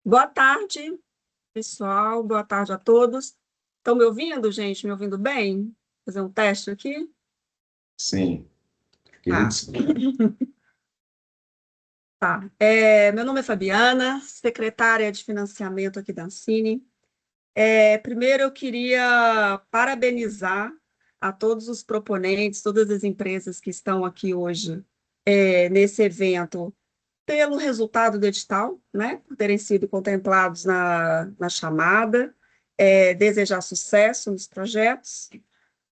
Boa tarde, pessoal. Boa tarde a todos. Estão me ouvindo, gente? Me ouvindo bem? Vou fazer um teste aqui? Sim, Tá, queridos. tá. Meu nome é Fabiana, secretária de financiamento aqui da Ancine. Primeiro, eu queria parabenizar a todos os proponentes, todas as empresas que estão aqui hoje, nesse evento, pelo resultado do edital, né? Por terem sido contemplados na chamada. Desejar sucesso nos projetos.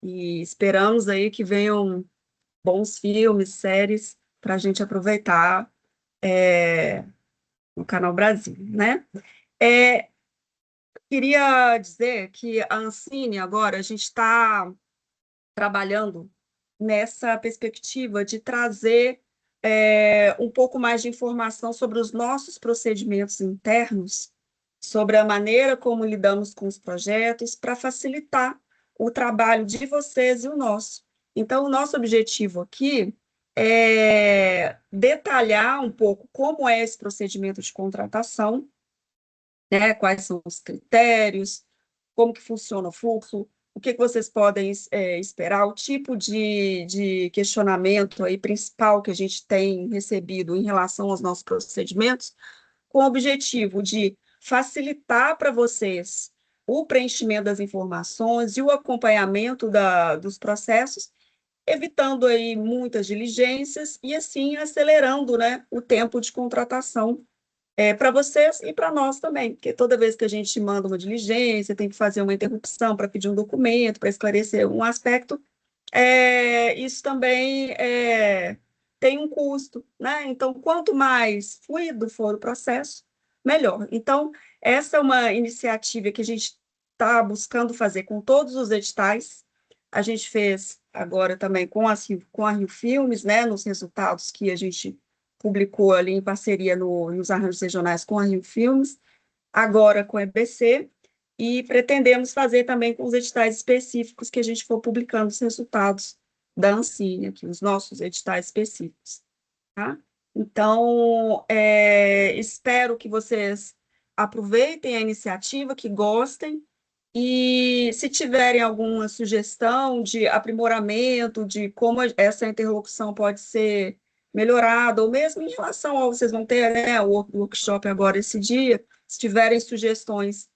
E esperamos aí que venham bons filmes, séries, para a gente aproveitar no Canal Brasil, né? É, Queria dizer que a Ancine agora, a gente está trabalhando nessa perspectiva de trazer um pouco mais de informação sobre os nossos procedimentos internos, sobre a maneira como lidamos com os projetos, para facilitar o trabalho de vocês e o nosso. Então, o nosso objetivo aqui é detalhar um pouco como é esse procedimento de contratação, né? Quais são os critérios, como que funciona o fluxo, o que vocês podem esperar, o tipo de questionamento aí principal que a gente tem recebido em relação aos nossos procedimentos, com o objetivo de facilitar para vocês o preenchimento das informações e o acompanhamento dos processos, evitando aí muitas diligências e assim acelerando, né, o tempo de contratação para vocês e para nós também, porque toda vez que a gente manda uma diligência, tem que fazer uma interrupção para pedir um documento, para esclarecer um aspecto, isso também tem um custo, né? Então, quanto mais fluido for o processo, melhor. Então, essa é uma iniciativa que a gente está buscando fazer com todos os editais. A gente fez agora também com a Rio Filmes, né? Nos resultados que a gente publicou ali em parceria nos arranjos regionais com a Rio Filmes, agora com a EBC, e pretendemos fazer também com os editais específicos que a gente for publicando os resultados da Ancine, aqui, os nossos editais específicos. Tá? Então, espero que vocês aproveitem a iniciativa, que gostem, e se tiverem alguma sugestão de aprimoramento, de como essa interlocução pode ser melhorada, ou mesmo em relação ao, vocês vão ter, né, o workshop agora esse dia, se tiverem sugestões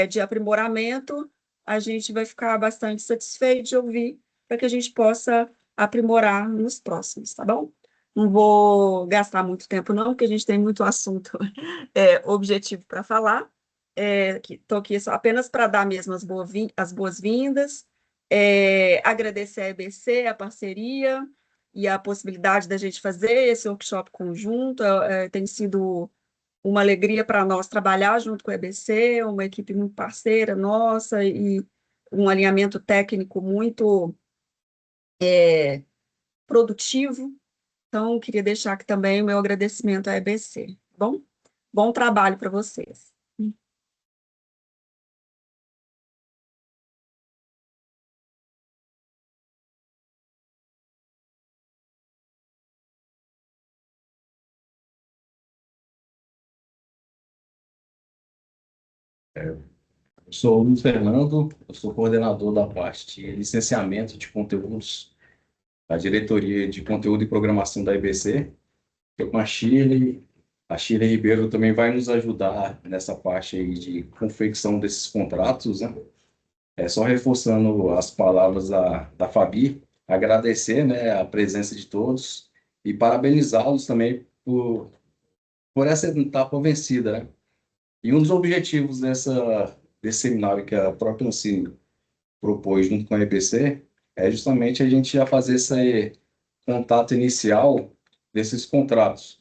de aprimoramento, a gente vai ficar bastante satisfeito de ouvir, para que a gente possa aprimorar nos próximos, tá bom? Não vou gastar muito tempo, não, porque a gente tem muito assunto objetivo para falar. Estou aqui só apenas para dar mesmo as boas-vindas, agradecer a EBC, a parceria e a possibilidade da gente fazer esse workshop conjunto. Tem sido uma alegria para nós trabalhar junto com a EBC, uma equipe muito parceira nossa e um alinhamento técnico muito produtivo. Então, queria deixar aqui também o meu agradecimento à EBC. Tá bom? Bom trabalho para vocês. Sou o Luiz Fernando, eu sou coordenador da parte de licenciamento de conteúdos da diretoria de conteúdo e programação da IBC. Estou com a Shirley. A Shirley Ribeiro também vai nos ajudar nessa parte aí de confecção desses contratos, né? Só reforçando as palavras da Fabi, agradecer, né, a presença de todos e parabenizá-los também por essa etapa vencida, né? E um dos objetivos desse seminário que a própria Ancine propôs junto com a EPC é justamente a gente já fazer esse contato inicial desses contratos.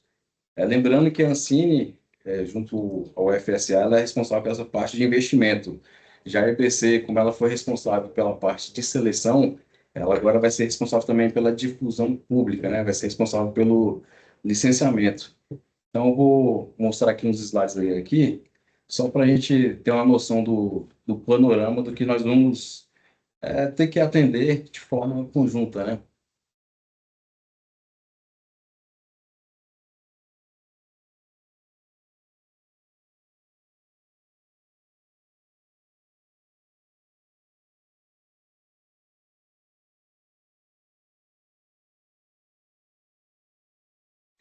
Lembrando que a Ancine, junto ao FSA, ela é responsável pela essa parte de investimento. Já a EPC, como ela foi responsável pela parte de seleção, ela agora vai ser responsável também pela difusão pública, né? Vai ser responsável pelo licenciamento. Então, eu vou mostrar aqui uns slides aqui, só para a gente ter uma noção do panorama do que nós vamos ter que atender de forma conjunta, né?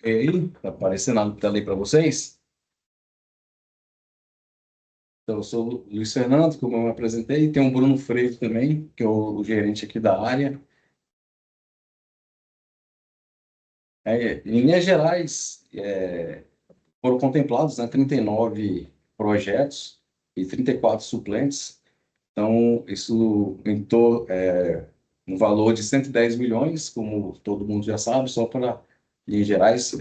E aí, tá aparecendo na tela aí para vocês? Então, eu sou o Luiz Fernando, como eu me apresentei, tem o Bruno Freire também, que é o gerente aqui da área. Em linhas gerais, foram contemplados, né, 39 projetos e 34 suplentes. Então, isso aumentou um valor de 110 milhões, como todo mundo já sabe, só para linhas gerais,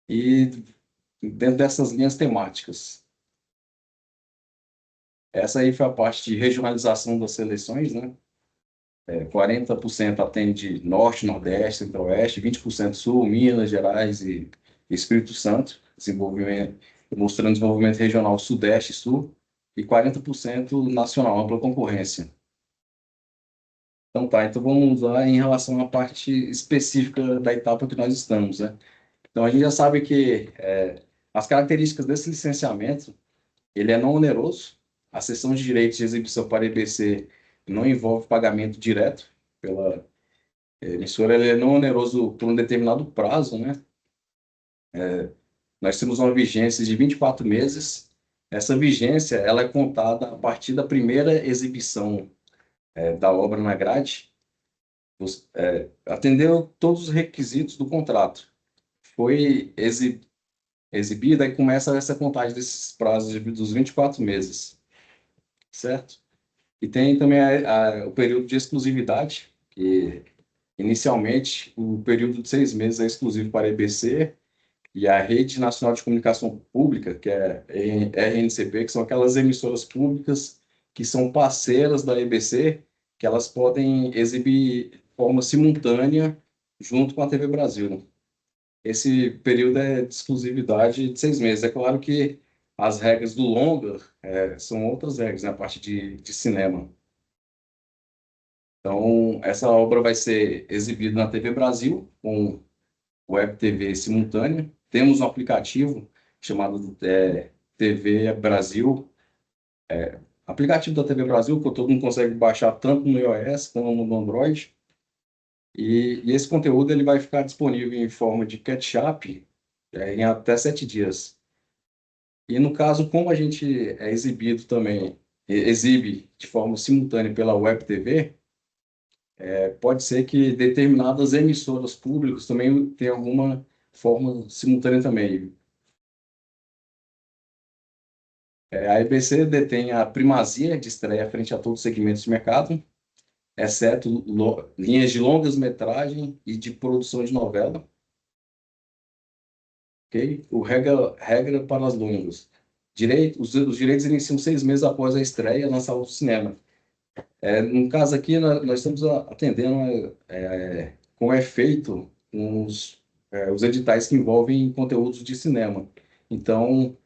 e dentro dessas linhas temáticas. Essa aí foi a parte de regionalização das seleções, né? 40% atende Norte, Nordeste, Centro-Oeste, 20% Sul, Minas Gerais e Espírito Santo, desenvolvimento, mostrando desenvolvimento regional Sudeste e Sul, e 40% nacional, ampla concorrência. Então tá, então vamos lá em relação à parte específica da etapa que nós estamos, né? Então a gente já sabe que as características desse licenciamento, ele é não oneroso, a cessão de direitos de exibição para EBC não envolve pagamento direto pela emissora, ele é não oneroso por um determinado prazo, né? Nós temos uma vigência de 24 meses. Essa vigência, ela é contada a partir da primeira exibição da obra na grade. Atendeu todos os requisitos do contrato. Foi exibida e começa essa contagem desses prazos dos 24 meses, certo? E tem também o período de exclusividade, que inicialmente o período de 6 meses é exclusivo para a EBC e a Rede Nacional de Comunicação Pública, que é RNCP, que são aquelas emissoras públicas que são parceiras da EBC, que elas podem exibir de forma simultânea junto com a TV Brasil. Esse período é de exclusividade de 6 meses. É claro que as regras do longa são outras regras, né, a parte de cinema. Então, essa obra vai ser exibida na TV Brasil, com Web TV simultânea. Temos um aplicativo chamado TV Brasil, aplicativo da TV Brasil, que todo mundo consegue baixar tanto no iOS como no Android. E esse conteúdo ele vai ficar disponível em forma de catch-up em até 7 dias. E no caso, como a gente é exibido também, exibe de forma simultânea pela Web TV, pode ser que determinadas emissoras públicas também tenham alguma forma simultânea também. A EBC detém a primazia de estreia frente a todos os segmentos de mercado, exceto linhas de longas metragem e de produção de novela. Ok? Regra para as longas. Os direitos iniciam 6 meses após a estreia na sala do cinema. No caso aqui, nós estamos atendendo com efeito os editais que envolvem conteúdos de cinema. Então,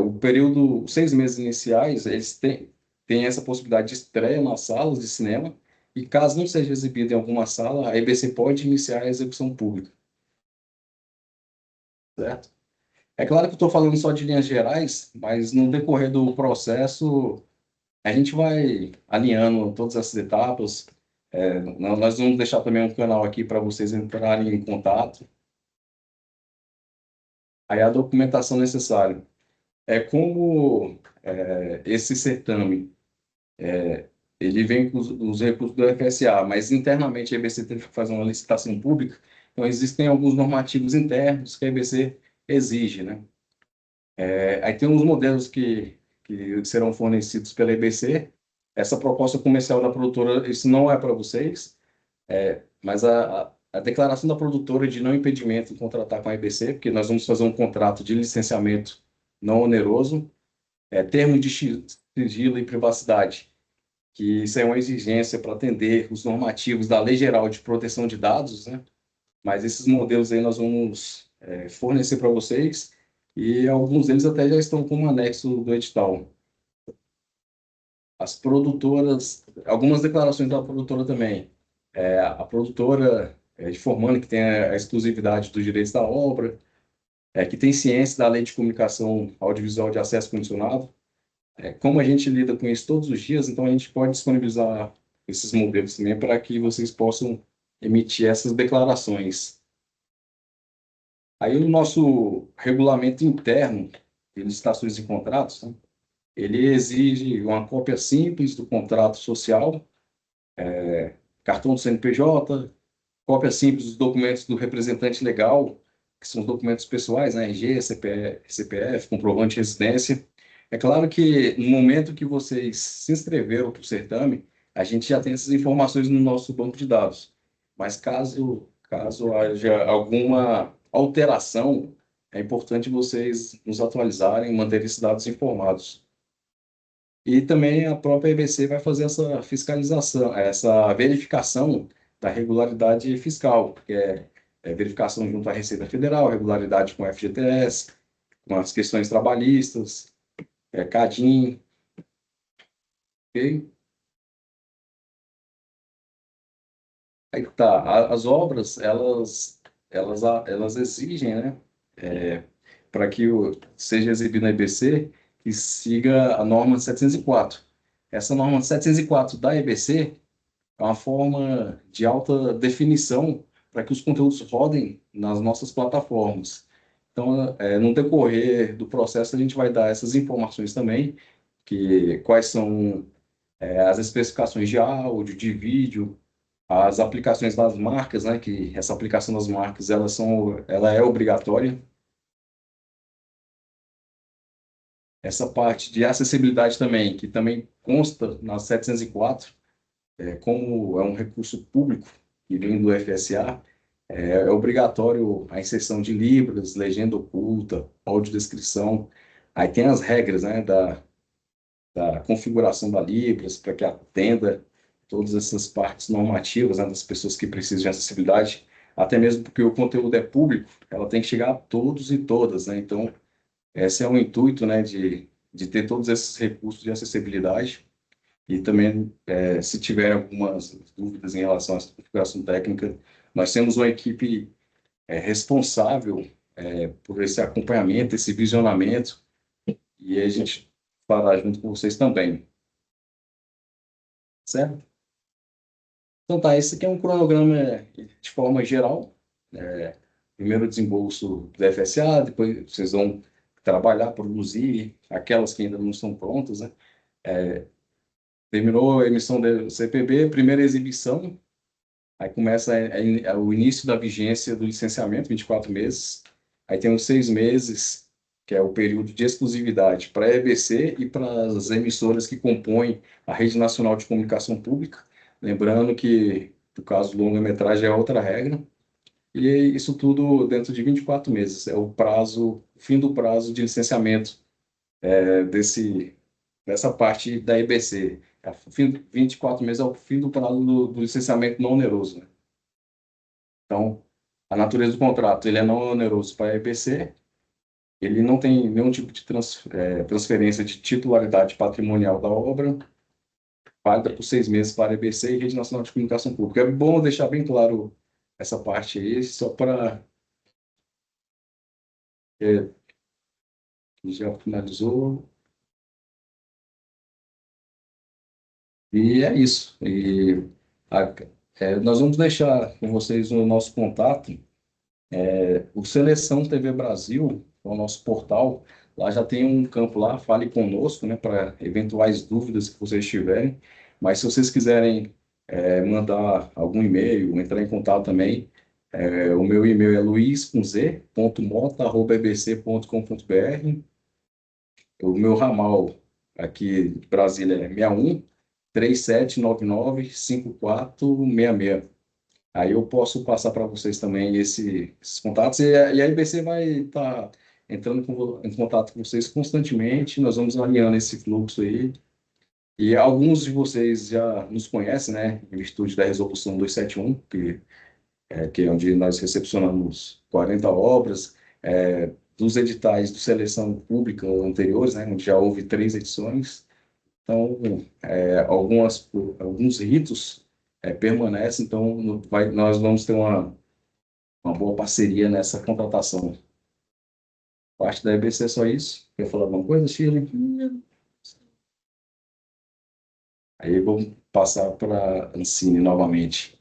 o período, os 6 meses iniciais, eles têm essa possibilidade de estreia nas salas de cinema, e caso não seja exibido em alguma sala, a EBC pode iniciar a execução pública, certo? É claro que eu estou falando só de linhas gerais, mas no decorrer do processo, a gente vai alinhando todas essas etapas. Nós vamos deixar também um canal aqui para vocês entrarem em contato. Aí a documentação necessária. Esse certame ele vem com os recursos do FSA, mas internamente a EBC teve que fazer uma licitação pública, então existem alguns normativos internos que a EBC exige, né? Aí tem uns modelos que serão fornecidos pela EBC. Essa proposta comercial da produtora, isso não é para vocês, mas a declaração da produtora de não impedimento de contratar com a EBC, porque nós vamos fazer um contrato de licenciamento não oneroso, termo de sigilo e privacidade, que isso é uma exigência para atender os normativos da Lei Geral de Proteção de Dados, né? Mas esses modelos aí nós vamos fornecer para vocês, e alguns deles até já estão como anexo do edital. As produtoras, algumas declarações da produtora também. A produtora informando que tem a exclusividade dos direitos da obra, que tem ciência da Lei de Comunicação Audiovisual de Acesso Condicionado. Como a gente lida com isso todos os dias, então a gente pode disponibilizar esses modelos também para que vocês possam emitir essas declarações. Aí o nosso regulamento interno de licitações e contratos, né, ele exige uma cópia simples do contrato social, cartão do CNPJ, cópia simples dos documentos do representante legal, que são os documentos pessoais, né, RG, CPF, comprovante de residência. É claro que no momento que vocês se inscreveram para o certame, a gente já tem essas informações no nosso banco de dados. Mas caso haja alguma alteração, é importante vocês nos atualizarem, manter esses dados informados. E também a própria EBC vai fazer essa fiscalização, essa verificação da regularidade fiscal, que é verificação junto à Receita Federal, regularidade com o FGTS, com as questões trabalhistas, CADIM, ok? Aí que tá, as obras, elas exigem, né, para que seja exibido na EBC, que siga a norma 704. Essa norma 704 da EBC é uma forma de alta definição para que os conteúdos rodem nas nossas plataformas. Então, no decorrer do processo, a gente vai dar essas informações também, que quais são as especificações de áudio, de vídeo, as aplicações das marcas, né, que essa aplicação das marcas, ela é obrigatória. Essa parte de acessibilidade também, que também consta na 704, como é um recurso público que vem do FSA, é obrigatório a inserção de libras, legenda oculta, audiodescrição. Aí tem as regras, né, da configuração da libras para que atenda todas essas partes normativas, né, das pessoas que precisam de acessibilidade, até mesmo porque o conteúdo é público, ela tem que chegar a todos e todas, né? Então, esse é o intuito, né, de ter todos esses recursos de acessibilidade. E também, se tiver algumas dúvidas em relação à configuração técnica, nós temos uma equipe responsável por esse acompanhamento, esse visionamento, e a gente fará junto com vocês também, certo? Então tá, esse aqui é um cronograma de forma geral. Primeiro desembolso do FSA, depois vocês vão trabalhar, produzir aquelas que ainda não estão prontas, né? Terminou a emissão do CPB, primeira exibição, aí começa o início da vigência do licenciamento, 24 meses. Aí tem os 6 meses, que é o período de exclusividade para a EBC e para as emissoras que compõem a Rede Nacional de Comunicação Pública. Lembrando que, no caso do longa-metragem, é outra regra. E isso tudo dentro de 24 meses. É o prazo, o fim do prazo de licenciamento dessa parte da EBC. 24 meses é o fim do prazo do licenciamento não oneroso, né? Então, a natureza do contrato, ele é não oneroso para a EBC, ele não tem nenhum tipo de transferência de titularidade patrimonial da obra, válida por 6 meses para a EBC e Rede Nacional de Comunicação Pública. É bom deixar bem claro essa parte aí, só para... já finalizou. E é isso. A- nós vamos deixar com vocês o nosso contato. O Seleção TV Brasil, é o nosso portal, lá já tem um campo lá, fale conosco, né, para eventuais dúvidas que vocês tiverem. Mas se vocês quiserem mandar algum e-mail, entrar em contato também, o meu e-mail é luiz.mota@bbc.com.br. O meu ramal aqui de Brasília é 61 3799 5466. Aí eu posso passar para vocês também esses contatos e a IBC vai estar entrando em contato com vocês constantemente. Nós vamos alinhando esse fluxo aí. E alguns de vocês já nos conhecem, né? Em virtude da resolução 271, que é onde nós recepcionamos 40 obras, dos editais de seleção pública anteriores, né? Onde já houve 3 edições. Então, alguns ritos permanecem, então nós vamos ter uma boa parceria nessa contratação. Parte da EBC é só isso. Quer falar alguma coisa, Shirley? Aí vamos passar para a Ancine novamente.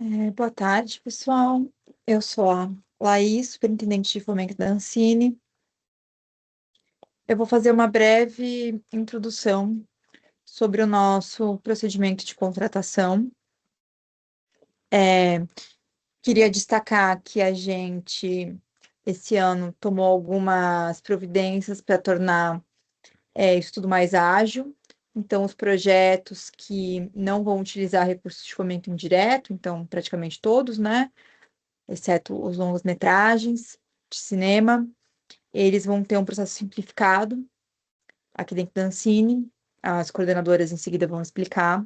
Boa tarde, pessoal. Eu sou a Laís, superintendente de fomento da Ancine. Eu vou fazer uma breve introdução sobre o nosso procedimento de contratação. Queria destacar que a gente, esse ano, tomou algumas providências para tornar isso tudo mais ágil. Então, os projetos que não vão utilizar recursos de fomento indireto, então, praticamente todos, né? Exceto os longas-metragens de cinema, eles vão ter um processo simplificado aqui dentro da Ancine. As coordenadoras em seguida vão explicar.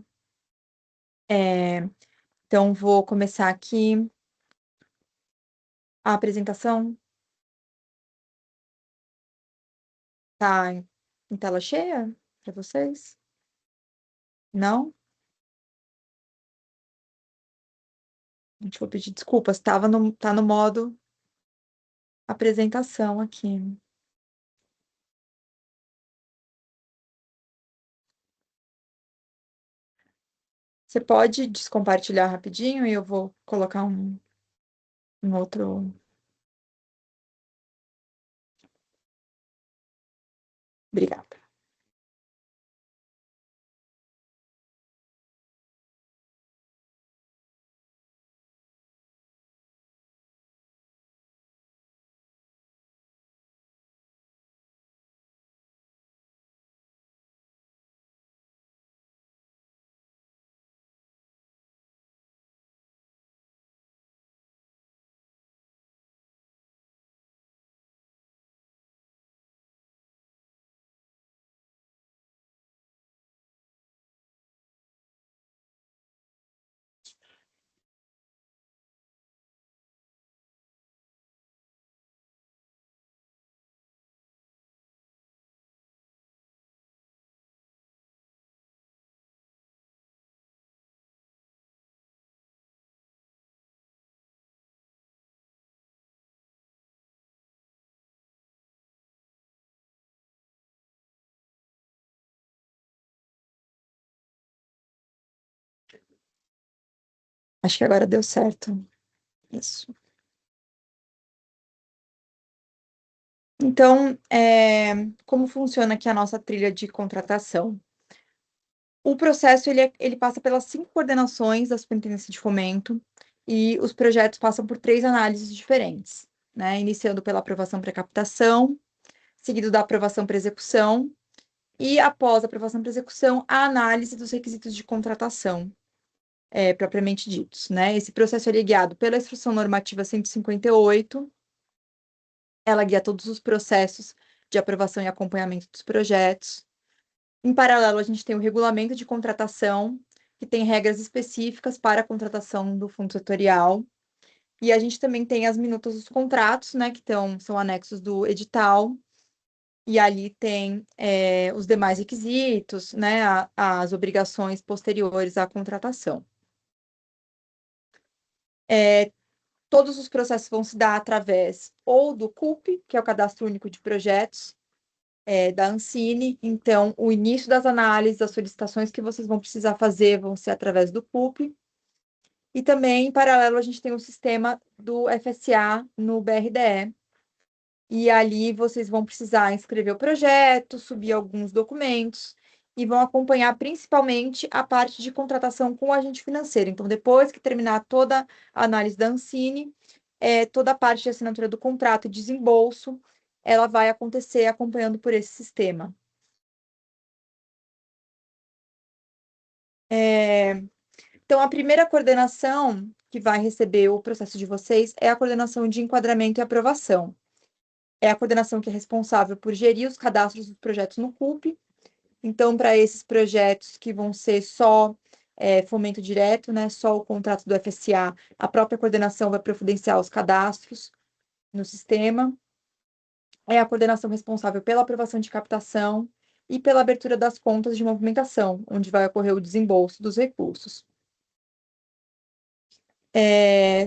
Então, vou começar aqui a apresentação. Tá em tela cheia para vocês? Não? Gente, vou pedir desculpas, tá no modo apresentação aqui. Você pode descompartilhar rapidinho e eu vou colocar um outro. Obrigada. Acho que agora deu certo. Isso. Então, como funciona aqui a nossa trilha de contratação? O processo ele passa pelas 5 coordenações da Superintendência de Fomento e os projetos passam por 3 análises diferentes, né? Iniciando pela aprovação para captação, seguido da aprovação para execução e, após a aprovação para execução, a análise dos requisitos de contratação, propriamente ditos, né? Esse processo ele é guiado pela Instrução Normativa 158. Ela guia todos os processos de aprovação e acompanhamento dos projetos. Em paralelo, a gente tem o regulamento de contratação, que tem regras específicas para a contratação do fundo setorial. E a gente também tem as minutas dos contratos, né, que são anexos do edital. E ali tem os demais requisitos, né, as obrigações posteriores à contratação. Todos os processos vão se dar através ou do CUP, que é o Cadastro Único de Projetos, da Ancine. Então, o início das análises, as solicitações que vocês vão precisar fazer vão ser através do CUP. E também, em paralelo, a gente tem o sistema do FSA no BRDE. E ali vocês vão precisar inscrever o projeto, subir alguns documentos e vão acompanhar principalmente a parte de contratação com o agente financeiro. Então, depois que terminar toda a análise da Ancine, toda a parte de assinatura do contrato e desembolso, ela vai acontecer acompanhando por esse sistema. Então, a primeira coordenação que vai receber o processo de vocês é a coordenação de enquadramento e aprovação. É a coordenação que é responsável por gerir os cadastros dos projetos no CUP. Então, para esses projetos que vão ser só fomento direto, né, só o contrato do FSA, a própria coordenação vai providenciar os cadastros no sistema. É a coordenação responsável pela aprovação de captação e pela abertura das contas de movimentação, onde vai ocorrer o desembolso dos recursos.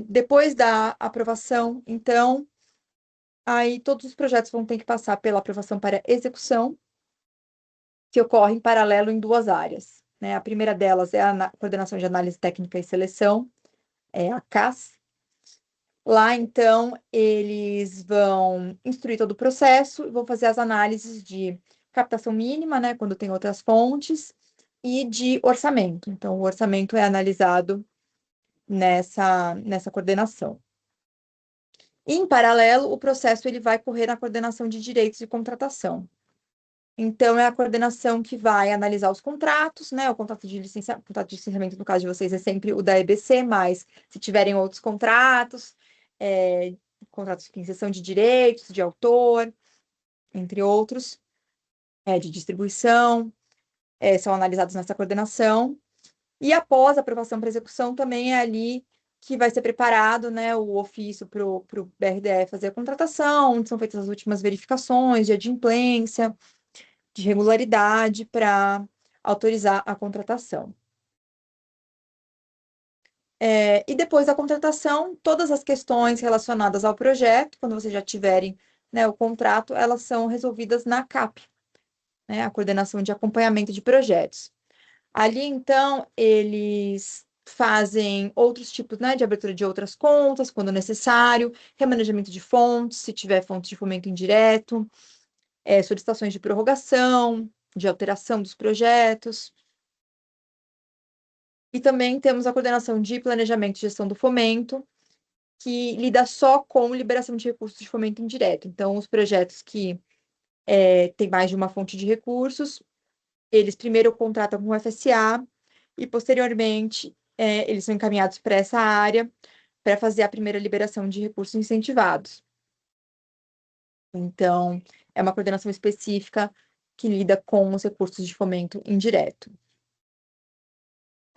Depois da aprovação, então, aí todos os projetos vão ter que passar pela aprovação para execução, que ocorre em paralelo em 2 áreas, né? A primeira delas é a coordenação de análise técnica e seleção. a CAS. Lá, então, eles vão instruir todo o processo, vão fazer as análises de captação mínima, né, quando tem outras fontes, e de orçamento. Então, o orçamento é analisado nessa coordenação. Em paralelo, o processo ele vai correr na coordenação de direitos de contratação. Então, é a coordenação que vai analisar os contratos, né? O contrato de licenciamento, no caso de vocês, é sempre o da EBC, mas se tiverem outros contratos, contratos de inserção de direitos, de autor, entre outros, de distribuição, são analisados nessa coordenação. E após a aprovação para execução, também é ali que vai ser preparado, né, o ofício para o BRDE fazer a contratação, onde são feitas as últimas verificações de adimplência, de regularidade para autorizar a contratação. E depois da contratação, todas as questões relacionadas ao projeto, quando vocês já tiverem, né, o contrato, elas são resolvidas na CAP, né, a coordenação de acompanhamento de projetos. Ali, então, eles fazem outros tipos, né, de abertura de outras contas, quando necessário, remanejamento de fontes, se tiver fonte de fomento indireto, solicitações de prorrogação, de alteração dos projetos. E também temos a coordenação de planejamento e gestão do fomento, que lida só com liberação de recursos de fomento indireto. Então, os projetos que têm mais de uma fonte de recursos, eles primeiro contratam com o FSA e, posteriormente, eles são encaminhados para essa área para fazer a primeira liberação de recursos incentivados. Então, é uma coordenação específica que lida com os recursos de fomento indireto.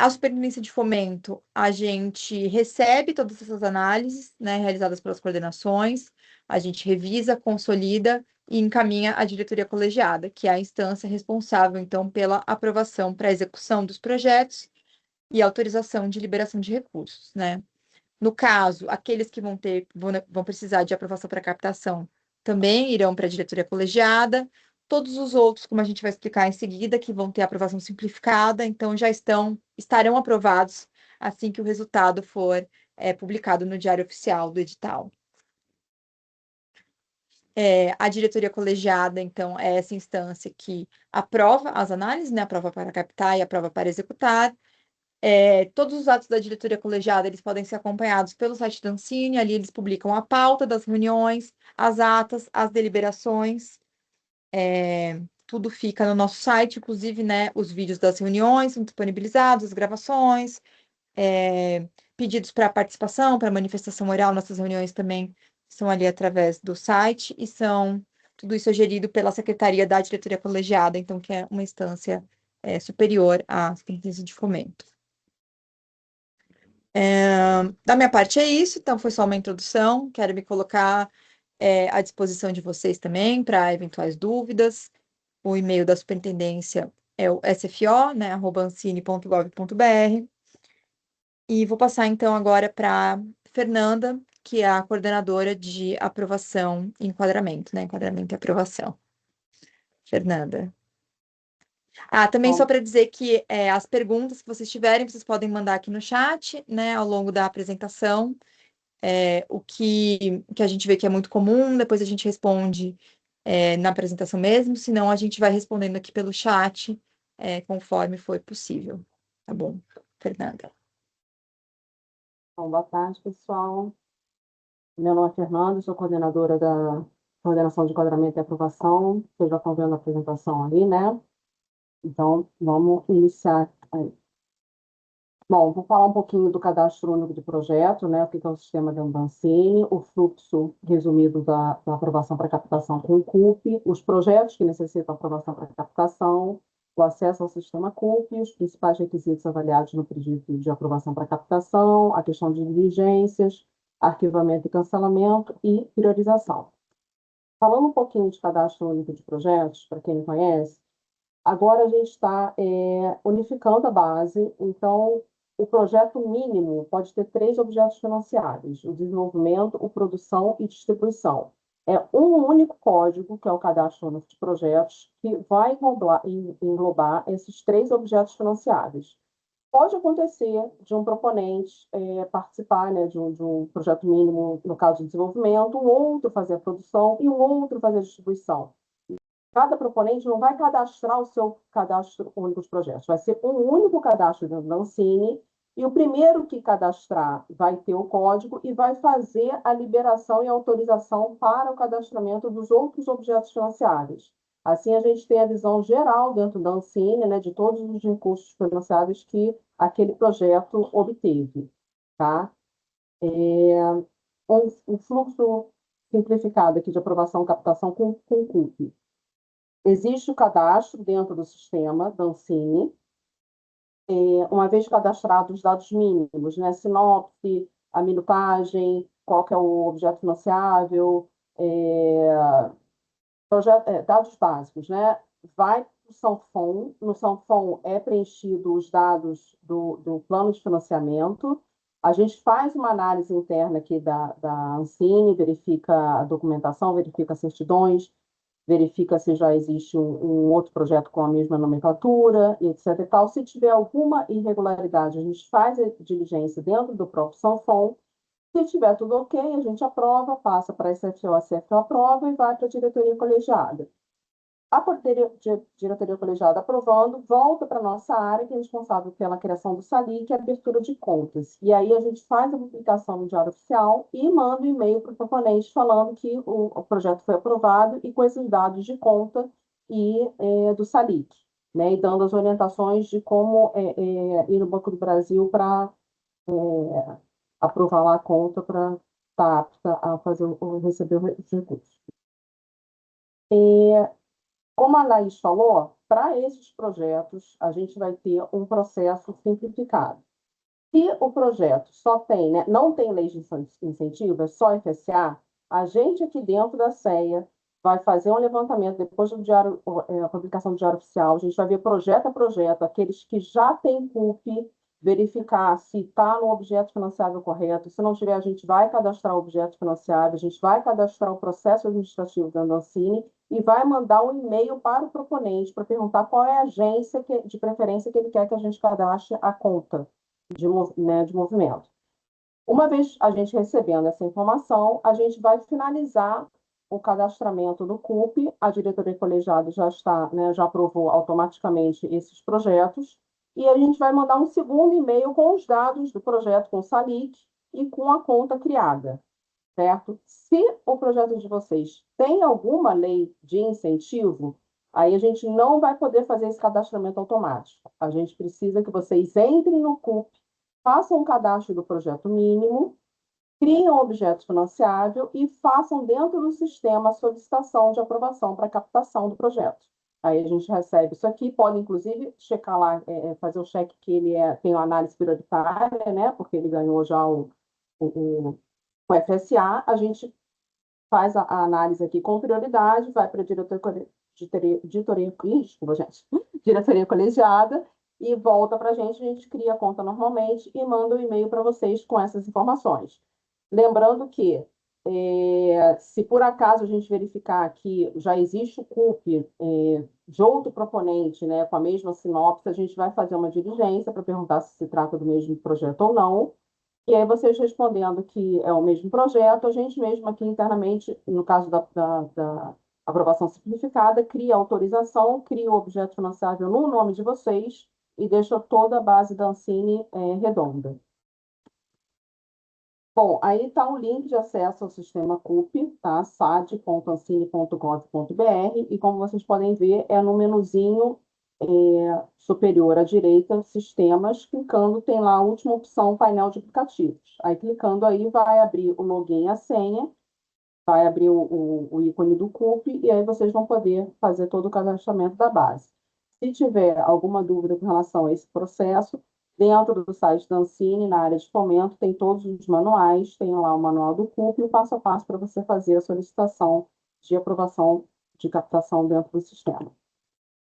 A Superintendência de Fomento, a gente recebe todas essas análises, né, realizadas pelas coordenações, a gente revisa, consolida e encaminha à diretoria colegiada, que é a instância responsável, então, pela aprovação para a execução dos projetos e autorização de liberação de recursos, né? No caso, aqueles que vão precisar de aprovação para captação também irão para a diretoria colegiada. Todos os outros, como a gente vai explicar em seguida, que vão ter aprovação simplificada, então já estarão aprovados assim que o resultado for publicado no Diário Oficial do edital. A diretoria colegiada, então, é essa instância que aprova as análises, né? Aprova para captar e aprova para executar. Todos os atos da diretoria colegiada, eles podem ser acompanhados pelo site da Ancine, ali eles publicam a pauta das reuniões, as atas, as deliberações, tudo fica no nosso site, inclusive, né, os vídeos das reuniões são disponibilizados, as gravações, pedidos para participação, para manifestação oral nessas reuniões também são ali através do site, e tudo isso é gerido pela Secretaria da Diretoria Colegiada, então, que é uma instância superior à Secretaria de Fomento. Da minha parte é isso, então foi só uma introdução, quero me colocar à disposição de vocês também para eventuais dúvidas. O e-mail da superintendência é o sfo, né, @ancine.gov.br. E vou passar então agora para Fernanda, que é a coordenadora de aprovação e enquadramento, né, enquadramento e aprovação. Fernanda. Também só para dizer que as perguntas que vocês tiverem, vocês podem mandar aqui no chat, né, ao longo da apresentação. O que a gente vê que é muito comum, depois a gente responde na apresentação mesmo, senão a gente vai respondendo aqui pelo chat, conforme for possível. Tá bom, Fernanda. Bom, boa tarde, pessoal. Meu nome é Fernanda, sou coordenadora da Coordenação de Enquadramento e Aprovação. Vocês já estão vendo a apresentação ali, né? Então, vamos iniciar aí. Bom, vou falar um pouquinho do cadastro único de projeto, né? O que é o sistema da Ancine, o fluxo resumido da aprovação para captação com o CUP, os projetos que necessitam aprovação para captação, o acesso ao sistema CUP, os principais requisitos avaliados no pedido de aprovação para captação, a questão de diligências, arquivamento e cancelamento e priorização. Falando um pouquinho de cadastro único de projetos, para quem não conhece, agora a gente está unificando a base, então o projeto mínimo pode ter 3 objetos financiáveis: o desenvolvimento, a produção e distribuição. É um único código, que é o cadastro único de projetos, que vai englobar esses 3 objetos financiáveis. Pode acontecer de um proponente participar, né, de um projeto mínimo no caso de desenvolvimento, um outro fazer a produção e um outro fazer a distribuição. Cada proponente não vai cadastrar o seu cadastro único de projetos, vai ser um único cadastro dentro da Ancine, e o primeiro que cadastrar vai ter o código e vai fazer a liberação e autorização para o cadastramento dos outros objetos financiáveis. Assim, a gente tem a visão geral dentro da Ancine, né, de todos os recursos financiáveis que aquele projeto obteve. Tá? Um fluxo simplificado aqui de aprovação e captação com CUP. Existe o cadastro dentro do sistema da Ancine, uma vez cadastrados os dados mínimos, né? Sinopse, a minutagem, qual que é o objeto financiável, dados básicos, né? Vai para o Sanfon, no Sanfon é preenchido os dados do plano de financiamento, a gente faz uma análise interna aqui da Ancine, verifica a documentação, verifica as certidões, verifica se já existe um outro projeto com a mesma nomenclatura, e etc. E tal. Se tiver alguma irregularidade, a gente faz a diligência dentro do próprio Sanfon. Se tiver tudo ok, a gente aprova, passa para a SFO, a CFO aprova e vai para a diretoria colegiada. A diretoria colegiada aprovando, volta para a nossa área, que é responsável pela criação do SALIC e abertura de contas. E aí a gente faz a publicação no Diário Oficial e manda um e-mail para o proponente falando que o projeto foi aprovado e com esses dados de conta e do SALIC, né? E dando as orientações de como ir no Banco do Brasil para aprovar lá a conta para estar apta a receber os recursos. Como a Laís falou, para esses projetos, a gente vai ter um processo simplificado. Se o projeto só tem, né, não tem lei de incentivo, é só FSA, a gente aqui dentro da CEA vai fazer um levantamento, depois a publicação do Diário Oficial, a gente vai ver projeto a projeto, aqueles que já têm CUP, verificar se está no objeto financiável correto, se não tiver, a gente vai cadastrar o objeto financiável, a gente vai cadastrar o processo administrativo da Ancine e vai mandar um e-mail para o proponente para perguntar qual é a agência de preferência que ele quer que a gente cadastre a conta de movimento. Uma vez a gente recebendo essa informação, a gente vai finalizar o cadastramento do CUP, a diretoria colegiada já está, né, já aprovou automaticamente esses projetos, e a gente vai mandar um segundo e-mail com os dados do projeto com o SALIC e com a conta criada, certo? Se o projeto de vocês tem alguma lei de incentivo, aí a gente não vai poder fazer esse cadastramento automático. A gente precisa que vocês entrem no CUP, façam um cadastro do projeto mínimo, criem um objeto financiável e façam dentro do sistema a solicitação de aprovação para captação do projeto. Aí a gente recebe isso aqui, pode inclusive checar lá, fazer o cheque que ele tem uma análise prioritária, né? Porque ele ganhou já o FSA, a gente faz a análise aqui com prioridade, vai para a diretoria colegiada e volta para a gente cria a conta normalmente e manda um e-mail para vocês com essas informações. Lembrando que, se por acaso a gente verificar que já existe o CUP de outro proponente, né, com a mesma sinopse, a gente vai fazer uma diligência para perguntar se trata do mesmo projeto ou não. E aí, vocês respondendo que é o mesmo projeto, a gente mesmo aqui internamente, no caso da aprovação simplificada, cria a autorização, cria o objeto financiável no nome de vocês e deixa toda a base da Ancine redonda. Bom, aí está o link de acesso ao sistema CUP, tá? sad.ancine.gov.br, e como vocês podem ver, é no menuzinho superior à direita, sistemas, clicando, tem lá a última opção, painel de aplicativos. Aí, clicando aí, vai abrir o login e a senha, vai abrir o ícone do CUP, e aí vocês vão poder fazer todo o cadastramento da base. Se tiver alguma dúvida com relação a esse processo, dentro do site da Ancine, na área de fomento, tem todos os manuais, tem lá o manual do CUP e o passo a passo para você fazer a solicitação de aprovação de captação dentro do sistema.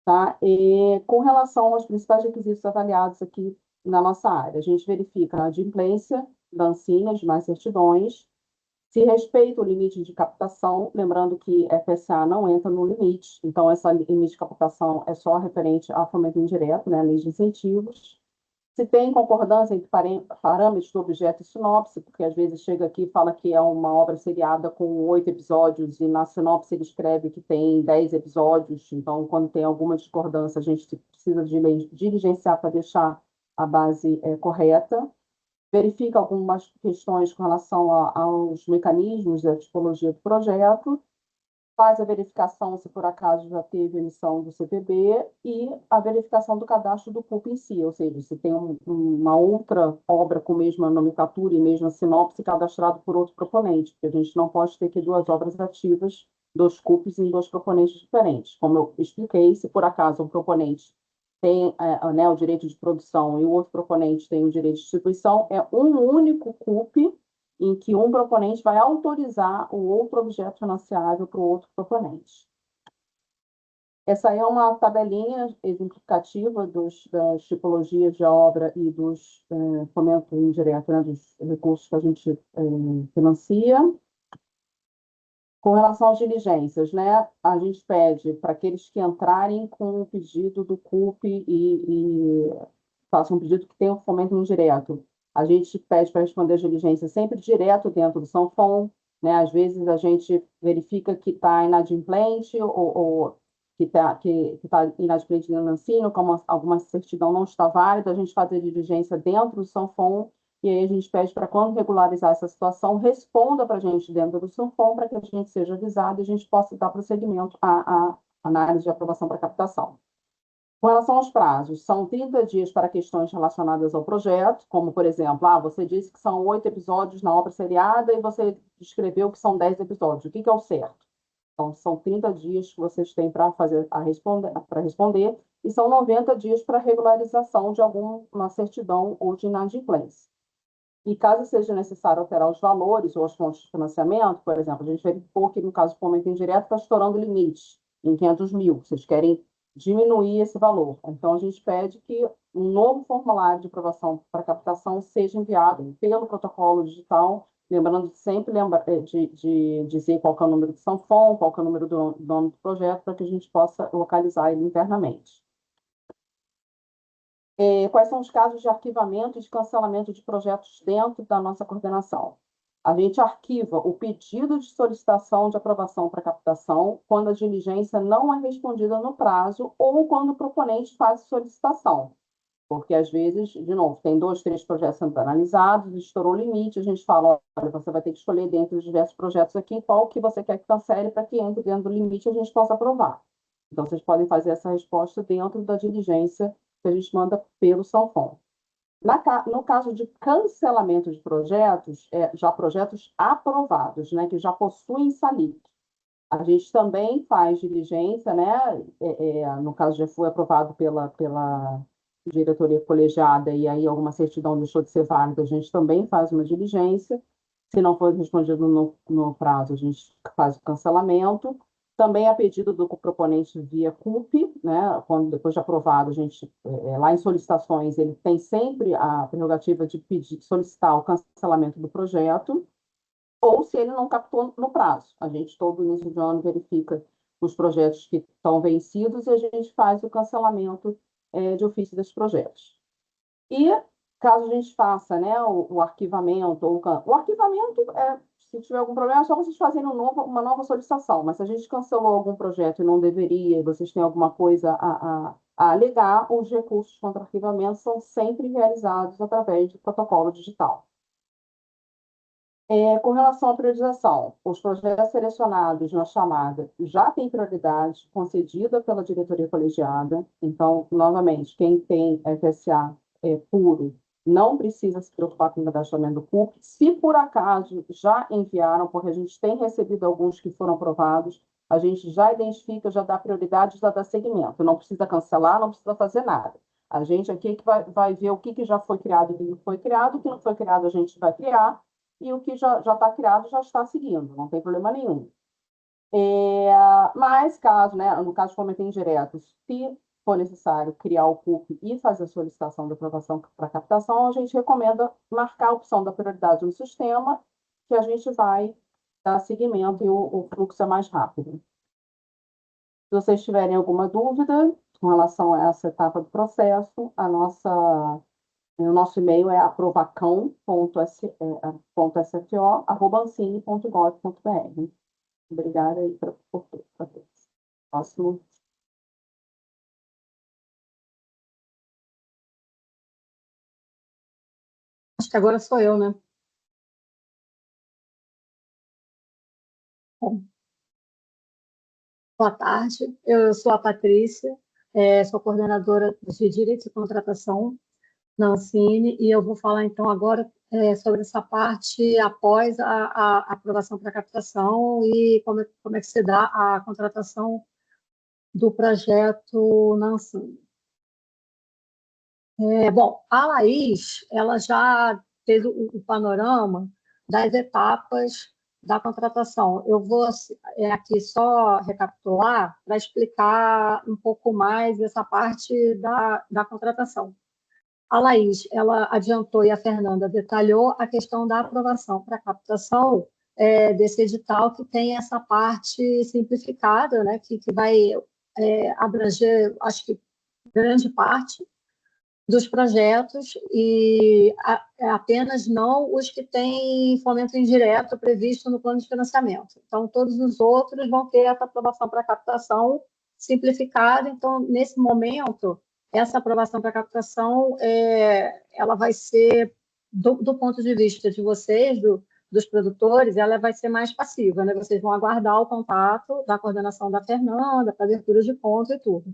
Tá? E com relação aos principais requisitos avaliados aqui na nossa área, a gente verifica a adimplência da Ancine, as demais certidões, se respeita o limite de captação, lembrando que FSA não entra no limite, então essa limite de captação é só referente a fomento indireto, né, lei de incentivos. Se tem concordância entre parâmetros do objeto e sinopse, porque às vezes chega aqui e fala que é uma obra seriada com 8 episódios, e na sinopse ele escreve que tem 10 episódios, então quando tem alguma discordância, a gente precisa diligenciar para deixar a base correta. Verifica algumas questões com relação aos mecanismos da tipologia do projeto, faz a verificação se por acaso já teve emissão do CPB e a verificação do cadastro do CUP em si, ou seja, se tem uma outra obra com mesma nomenclatura e mesma sinopse cadastrado por outro proponente, porque a gente não pode ter aqui duas obras ativas, dois CUPs em dois proponentes diferentes. Como eu expliquei, se por acaso um proponente tem né, o direito de produção e o outro proponente tem o direito de distribuição, é um único CUP em que um proponente vai autorizar o outro objeto financiável para o outro proponente. Essa é uma tabelinha exemplificativa das tipologias de obra e dos fomento indireto, né, dos recursos que a gente financia. Com relação às diligências, né, a gente pede para aqueles que entrarem com o pedido do CUP e façam um pedido que tenha o fomento indireto. A gente pede para responder as diligências sempre direto dentro do Sanfon, né? Às vezes a gente verifica que está inadimplente ou que está inadimplente no ensino, como alguma certidão não está válida, a gente faz a diligência dentro do Sanfon e aí a gente pede para, quando regularizar essa situação, responda para a gente dentro do Sanfon para que a gente seja avisado e a gente possa dar prosseguimento à análise de aprovação para captação. Com relação aos prazos, são 30 dias para questões relacionadas ao projeto, como, por exemplo, você disse que são 8 episódios na obra seriada e você descreveu que são 10 episódios. O que é o certo? Então, são 30 dias que vocês têm para responder, e são 90 dias para regularização de alguma certidão ou de inadimplência. E caso seja necessário alterar os valores ou as fontes de financiamento, por exemplo, a gente verificou que no caso do fomento indireto está estourando o limite em 500 mil. Vocês querem diminuir esse valor. Então, a gente pede que um novo formulário de aprovação para captação seja enviado pelo protocolo digital, lembrando de sempre de dizer qual é o número de Sanfon, qual é o número do nome do projeto, para que a gente possa localizar ele internamente. Quais são os casos de arquivamento e de cancelamento de projetos dentro da nossa coordenação? A gente arquiva o pedido de solicitação de aprovação para captação quando a diligência não é respondida no prazo ou quando o proponente faz solicitação. Porque, às vezes, de novo, tem 2, 3 projetos sendo analisados, estourou o limite, a gente fala, olha, você vai ter que escolher dentro dos diversos projetos aqui qual que você quer que cancele para que entre dentro do limite e a gente possa aprovar. Então, vocês podem fazer essa resposta dentro da diligência que a gente manda pelo Sanfon. No caso de cancelamento de projetos, já projetos aprovados, né, que já possuem SALIC, a gente também faz diligência, né, no caso já foi aprovado pela diretoria colegiada e aí alguma certidão deixou de ser válida, a gente também faz uma diligência. Se não for respondido no prazo, a gente faz o cancelamento. Também a pedido do proponente via CUP, né? Quando depois de aprovado, a gente, lá em solicitações, ele tem sempre a prerrogativa de pedir, solicitar o cancelamento do projeto, ou se ele não captou no prazo. A gente, todo início de ano, verifica os projetos que estão vencidos e a gente faz o cancelamento de ofício desses projetos. E caso a gente faça, né, o arquivamento, o arquivamento se tiver algum problema, é só vocês fazerem uma nova solicitação. Mas se a gente cancelou algum projeto e não deveria, vocês têm alguma coisa a alegar, os recursos contra arquivamento são sempre realizados através do protocolo digital. Com relação à priorização, os projetos selecionados na chamada já têm prioridade concedida pela diretoria colegiada. Então, novamente, quem tem FSA puro não precisa se preocupar com o cadastramento do CUP. Se por acaso já enviaram, porque a gente tem recebido alguns que foram aprovados, a gente já identifica, já dá prioridade, já dá seguimento. Não precisa cancelar, não precisa fazer nada. A gente aqui que vai ver o que já foi criado e o que não foi criado. O que não foi criado a gente vai criar e o que já está criado já está seguindo, não tem problema nenhum. Mas caso, né, no caso de fomento indireto, se for necessário criar o CUP e fazer a solicitação de aprovação para captação, a gente recomenda marcar a opção da prioridade no sistema, que a gente vai dar seguimento e o fluxo é mais rápido. Se vocês tiverem alguma dúvida com relação a essa etapa do processo, a nossa O nosso e-mail é aprovacão.sfo@ancine.gov.br. Obrigada aí por todos. Próximo. Acho que agora sou eu, né? Bom, boa tarde, eu sou a Patrícia, sou coordenadora de Direito de Contratação na Ancine, e eu vou falar então agora sobre essa parte após a aprovação para captação e como é que se dá a contratação do projeto na Ancine. Bom, a Laís, ela já fez o panorama das etapas da contratação. Eu vou aqui só recapitular para explicar um pouco mais essa parte da contratação. A Laís, ela adiantou e a Fernanda detalhou a questão da aprovação para captação desse edital, que tem essa parte simplificada, né, que vai abranger, acho que, grande parte dos projetos e apenas não os que têm fomento indireto previsto no plano de financiamento. Então, todos os outros vão ter essa aprovação para captação simplificada. Então, nesse momento, essa aprovação para captação ela vai ser, do ponto de vista de vocês, dos produtores, ela vai ser mais passiva, né? Vocês vão aguardar o contato da coordenação da Fernanda, para abertura de conta e tudo.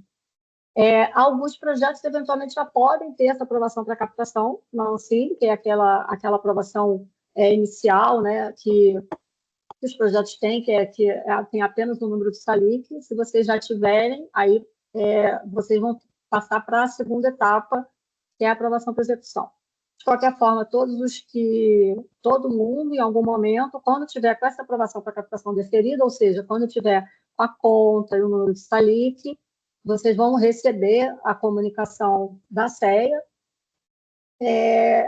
Alguns projetos, eventualmente, já podem ter essa aprovação para captação, não sim, que é aquela aprovação inicial, né, que os projetos têm, que tem apenas o número de SALIC. Se vocês já tiverem, aí vocês vão passar para a segunda etapa, que é a aprovação para execução. De qualquer forma, todo mundo, em algum momento, quando tiver com essa aprovação para captação deferida, ou seja, quando tiver a conta e o número de SALIC, vocês vão receber a comunicação da CEA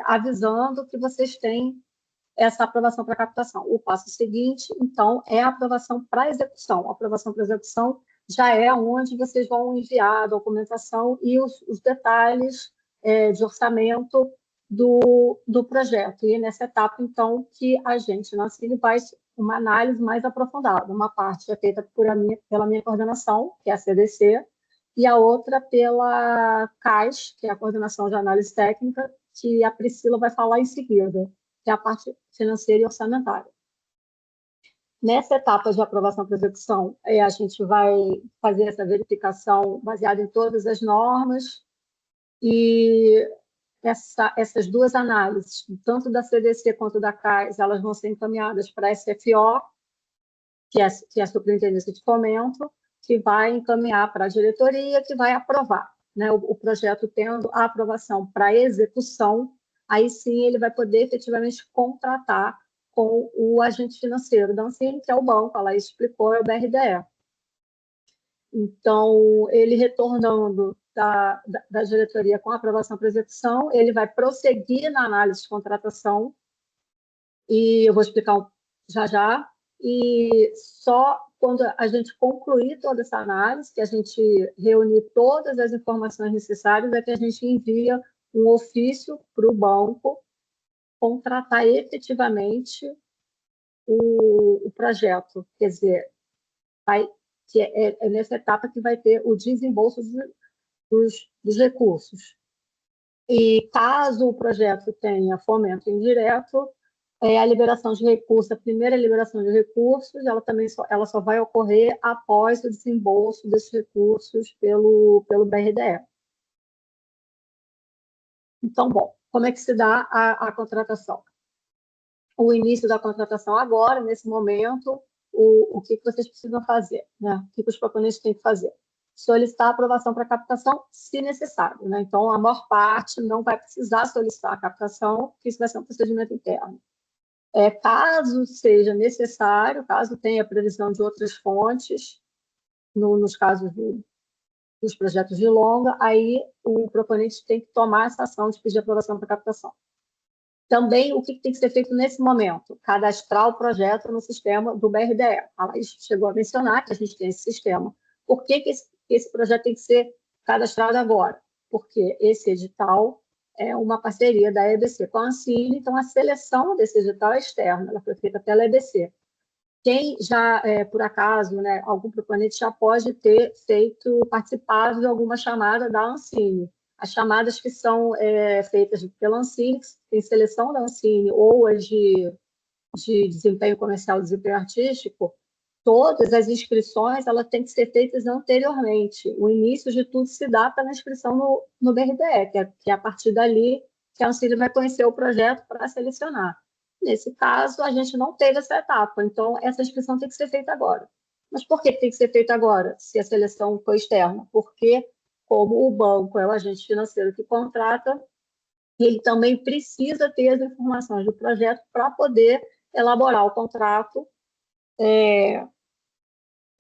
avisando que vocês têm essa aprovação para captação. O passo seguinte, então, é a aprovação para execução. A aprovação para execução já é onde vocês vão enviar a documentação e os detalhes de orçamento do projeto. E nessa etapa, então, que a gente, na Ancine, faz uma análise mais aprofundada. Uma parte é feita pela minha coordenação, que é a CDC, e a outra pela CAIS, que é a Coordenação de Análise Técnica, que a Priscila vai falar em seguida, que é a parte financeira e orçamentária. Nessa etapa de aprovação para execução, a gente vai fazer essa verificação baseada em todas as normas, e essas duas análises, tanto da CDC quanto da CAIS, elas vão ser encaminhadas para a SFO, que é a Superintendência de Fomento, que vai encaminhar para a diretoria, que vai aprovar, né? O projeto tendo a aprovação para execução, aí sim ele vai poder efetivamente contratar com o agente financeiro da Ancine, que é o banco, ela explicou, é o BRDE. Então, ele retornando da diretoria com a aprovação para execução, ele vai prosseguir na análise de contratação, e eu vou explicar já, e só quando a gente concluir toda essa análise, que a gente reunir todas as informações necessárias, é que a gente envia um ofício para o banco contratar efetivamente o projeto. Quer dizer, é nessa etapa que vai ter o desembolso dos recursos. E caso o projeto tenha fomento indireto, a liberação de recursos, a primeira liberação de recursos, ela só vai ocorrer após o desembolso desses recursos pelo BRDE. Então, bom, como é que se dá a contratação? O início da contratação agora, nesse momento, o que vocês precisam fazer, né? O que os proponentes têm que fazer? Solicitar a aprovação para captação, se necessário, né? Então, a maior parte não vai precisar solicitar a captação, porque isso vai ser um procedimento interno. Caso seja necessário, caso tenha previsão de outras fontes, nos casos dos projetos de longa, aí o proponente tem que tomar essa ação de pedir aprovação para captação. Também, o que tem que ser feito nesse momento? Cadastrar o projeto no sistema do BRDE. A Laís chegou a mencionar que a gente tem esse sistema. Por que esse projeto tem que ser cadastrado agora? Porque esse edital é uma parceria da EBC com a Ancine, então a seleção desse edital é externa, ela foi feita pela EBC. Quem já, por acaso, né, algum proponente já pode ter participado de alguma chamada da Ancine. As chamadas que são feitas pela Ancine, que tem seleção da Ancine, ou as de desempenho comercial, desempenho artístico, todas as inscrições elas têm que ser feitas anteriormente. O início de tudo se dá pela inscrição no BRDE, que é a partir dali que a Ancine vai conhecer o projeto para selecionar. Nesse caso, a gente não teve essa etapa, então essa inscrição tem que ser feita agora. Mas por que tem que ser feita agora, se a seleção foi externa? Porque, como o banco é o agente financeiro que contrata, ele também precisa ter as informações do projeto para poder elaborar o contrato,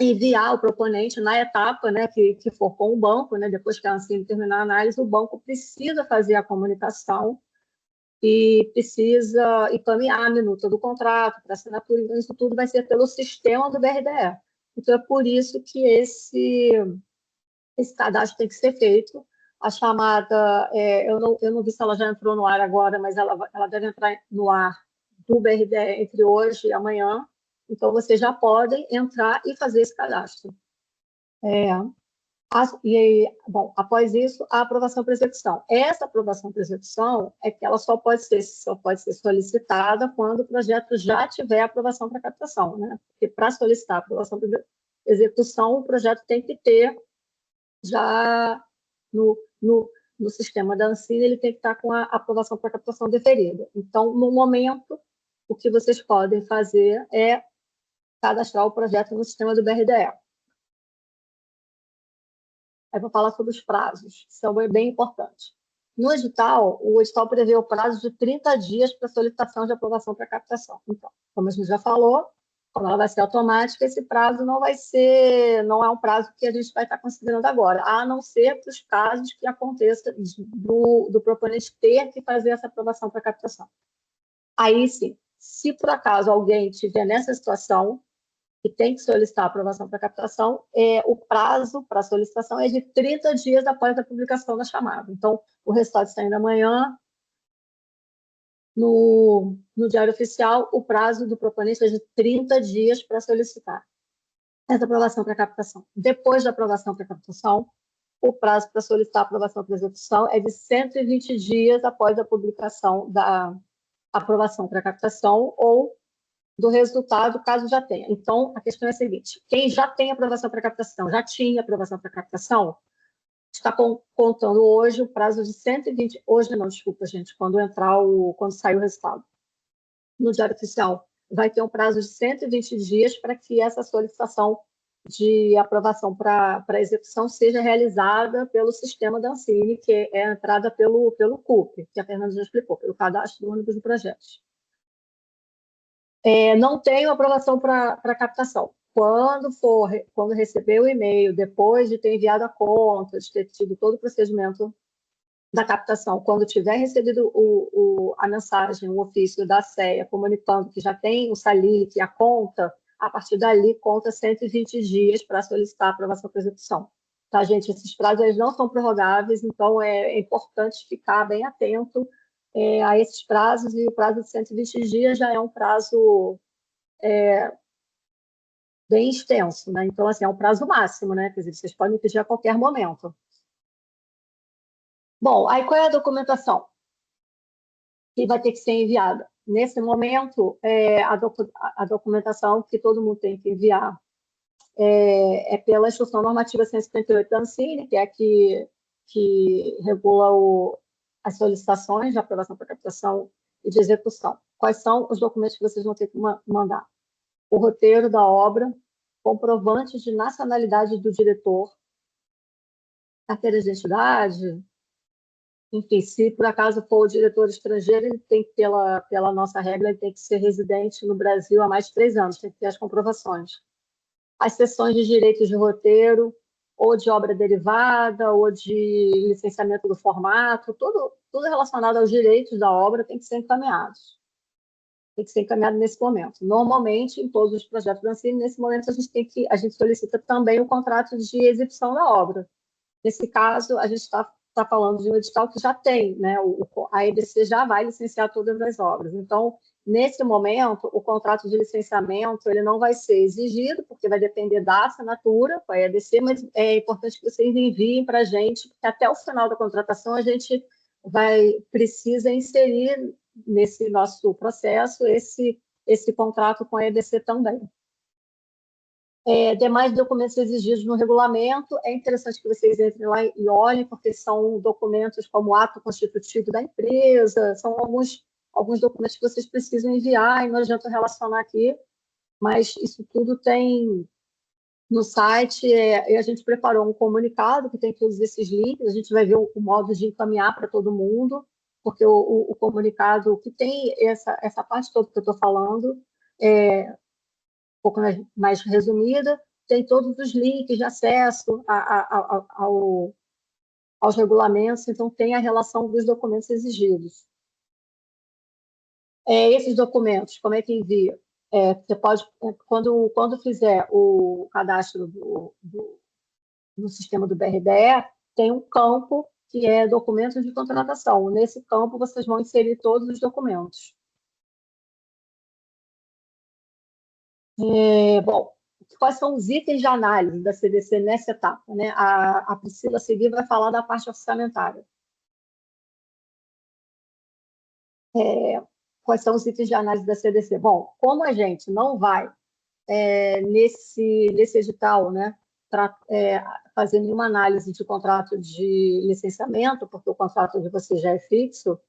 enviar o proponente na etapa, né, que for com o banco, né, depois que a Ancine terminar a análise, o banco precisa fazer a comunicação e precisa encaminhar a minuta do contrato para assinatura. Então, isso tudo vai ser pelo sistema do BRDE. Então, é por isso que esse cadastro tem que ser feito. A chamada, eu não vi se ela já entrou no ar agora, mas ela deve entrar no ar do BRDE entre hoje e amanhã. Então, vocês já podem entrar e fazer esse cadastro. Bom, após isso, a aprovação para execução. Essa aprovação para execução é que ela só pode ser solicitada quando o projeto já tiver aprovação para captação, né? Porque para solicitar a aprovação para execução, o projeto tem que ter já no sistema da Ancine, ele tem que estar com a aprovação para captação deferida. Então, no momento, o que vocês podem fazer é cadastrar o projeto no sistema do BRDE. Aí vou falar sobre os prazos, que são bem importantes. No edital, o edital prevê o prazo de 30 dias para solicitação de aprovação para captação. Então, como a gente já falou, como ela vai ser automática, esse prazo não é um prazo que a gente vai estar considerando agora, a não ser para os casos que aconteça do proponente ter que fazer essa aprovação para captação. Aí sim, se por acaso alguém estiver nessa situação, que tem que solicitar a aprovação para captação, o prazo para solicitação é de 30 dias após a publicação da chamada. Então, o resultado está ainda amanhã. No Diário Oficial, o prazo do proponente é de 30 dias para solicitar essa aprovação para captação. Depois da aprovação para captação, o prazo para solicitar a aprovação para execução é de 120 dias após a publicação da aprovação para captação ou do resultado, caso já tenha. Então, a questão é a seguinte: quem já tem aprovação para captação, já tinha aprovação para captação, está contando hoje o prazo de 120... Hoje não, desculpa, gente, quando sair o resultado. No Diário Oficial, vai ter um prazo de 120 dias para que essa solicitação de aprovação para execução seja realizada pelo sistema da Ancine, que é a entrada pelo CUP, que a Fernanda já explicou, pelo Cadastro Único de Projetos. Não tenho aprovação para captação. Quando receber o e-mail, depois de ter enviado a conta, de ter tido todo o procedimento da captação, quando tiver recebido a mensagem, o ofício da CEA, comunicando que já tem o SALIC e a conta, a partir dali conta 120 dias para solicitar a aprovação para execução. Tá, gente? Esses prazos eles não são prorrogáveis, então é importante ficar bem atento a esses prazos, e o prazo de 120 dias já é um prazo bem extenso, né? Então, assim, é um prazo máximo, né? Quer dizer, vocês podem pedir a qualquer momento. Bom, aí qual é a documentação que vai ter que ser enviada? Nesse momento, a documentação que todo mundo tem que enviar é pela Instrução Normativa 158 da Ancine, que é a que regula as solicitações de aprovação para captação e de execução. Quais são os documentos que vocês vão ter que mandar? O roteiro da obra, comprovante de nacionalidade do diretor, carteira de identidade, enfim, se por acaso for o diretor estrangeiro, ele tem que, pela nossa regra, ele tem que ser residente no Brasil há mais de 3 anos, tem que ter as comprovações. As seções de direitos de roteiro, ou de obra derivada, ou de licenciamento do formato, tudo relacionado aos direitos da obra tem que ser encaminhado. Tem que ser encaminhado nesse momento. Normalmente, em todos os projetos da Ancine, nesse momento a gente solicita também o contrato de execução da obra. Nesse caso, a gente está está falando de um edital que já tem, né? A EBC já vai licenciar todas as obras. Então, nesse momento, o contrato de licenciamento ele não vai ser exigido, porque vai depender da assinatura com a EBC, mas é importante que vocês enviem para a gente, porque até o final da contratação a gente precisa inserir nesse nosso processo esse contrato com a EBC também. Demais documentos exigidos no regulamento, é interessante que vocês entrem lá e olhem, porque são documentos como o ato constitutivo da empresa, são alguns documentos que vocês precisam enviar, e não adianta relacionar aqui, mas isso tudo tem no site, e a gente preparou um comunicado que tem todos esses links, a gente vai ver o modo de encaminhar para todo mundo, porque o comunicado que tem essa parte toda que eu estou falando, um pouco mais resumida, tem todos os links de acesso aos regulamentos, então tem a relação dos documentos exigidos. Esses documentos, como é que envia? Você pode, quando fizer o cadastro no sistema do BRDE, tem um campo que é documentos de contratação. Nesse campo, vocês vão inserir todos os documentos. Bom, quais são os itens de análise da CDC nessa etapa, né? A Priscila a seguir vai falar da parte orçamentária. Quais são os itens de análise da CDC? Bom, como a gente não vai nesse edital, né, fazer nenhuma análise de contrato de licenciamento, porque o contrato de vocês já é fixo,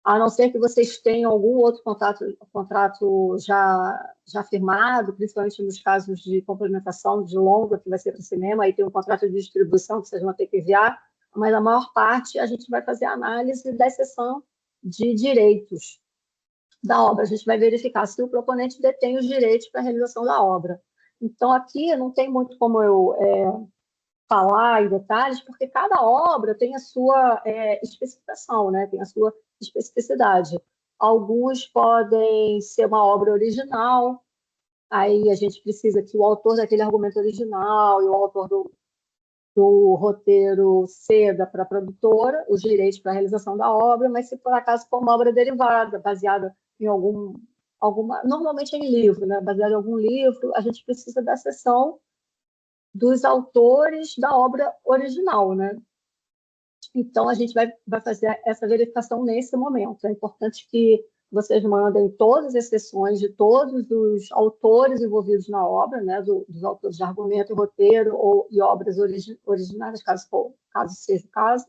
a não ser que vocês tenham algum outro contrato já firmado, principalmente nos casos de complementação de longa, que vai ser para o cinema, aí tem um contrato de distribuição que vocês vão ter que enviar, mas a maior parte a gente vai fazer a análise da seção de direitos da obra. A gente vai verificar se o proponente detém os direitos para a realização da obra. Então, aqui não tem muito como eu falar em detalhes, porque cada obra tem a sua especificação, né? Tem a sua especificidade. Alguns podem ser uma obra original, aí a gente precisa que o autor daquele argumento original e o autor do roteiro ceda para a produtora os direitos para a realização da obra, mas se por acaso for uma obra derivada, baseada em normalmente em livro, né? Baseada em algum livro, a gente precisa da seção dos autores da obra original, né? Então, a gente vai fazer essa verificação nesse momento. É importante que vocês mandem todas as sessões de todos os autores envolvidos na obra, né? Dos autores de argumento, roteiro e obras originais, caso seja o caso.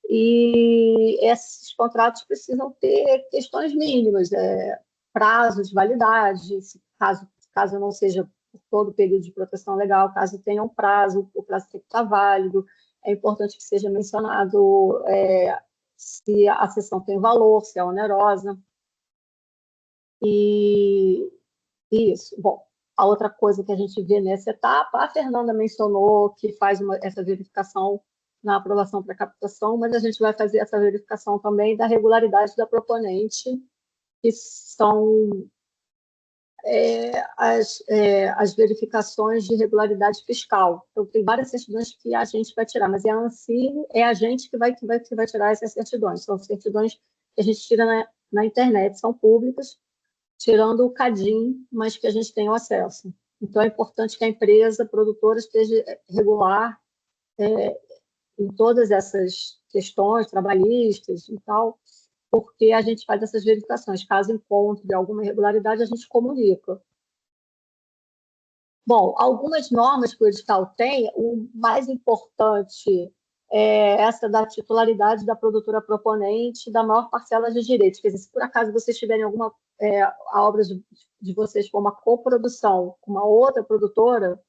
E esses contratos precisam ter questões mínimas, prazos de validade, caso não seja por todo o período de proteção legal, caso tenha um prazo, o prazo tem que estar válido. É importante que seja mencionado se a sessão tem valor, se é onerosa. E isso. Bom, a outra coisa que a gente vê nessa etapa, a Fernanda mencionou que faz essa verificação na aprovação para captação, mas a gente vai fazer essa verificação também da regularidade da proponente, que são as verificações de regularidade fiscal. Então, tem várias certidões que a gente vai tirar, mas a Ancine é a gente que vai tirar essas certidões. São certidões que a gente tira na internet, são públicas, tirando o CADIM, mas que a gente tem o acesso. Então, é importante que a empresa produtora esteja regular em todas essas questões trabalhistas e tal, porque a gente faz essas verificações. Caso encontre alguma irregularidade, a gente comunica. Bom, algumas normas que o edital tem, o mais importante é essa da titularidade da produtora proponente da maior parcela de direitos. Quer dizer, se por acaso vocês tiverem a obra de vocês for uma coprodução com uma outra produtora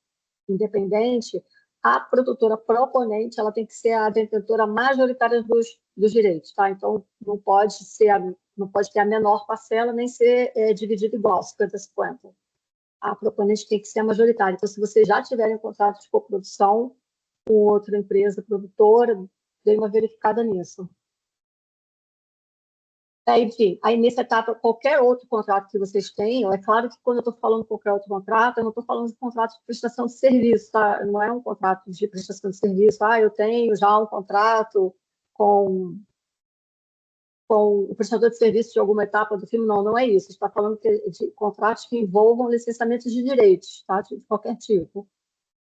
independente, a produtora proponente ela tem que ser a detentora majoritária dos direitos, tá? Então, não pode ter a menor parcela, nem ser dividido igual, 50-50. A proponente tem que ser a majoritária. Então, se vocês já tiverem contrato de coprodução com outra empresa produtora, dê uma verificada nisso. Enfim, aí nessa etapa, qualquer outro contrato que vocês tenham, é claro que quando eu estou falando qualquer outro contrato, eu não estou falando de contrato de prestação de serviço, tá? Não é um contrato de prestação de serviço, eu tenho já um contrato com o prestador de serviço de alguma etapa do filme, não é isso. Está falando de contratos que envolvam licenciamento de direitos, tá? De qualquer tipo.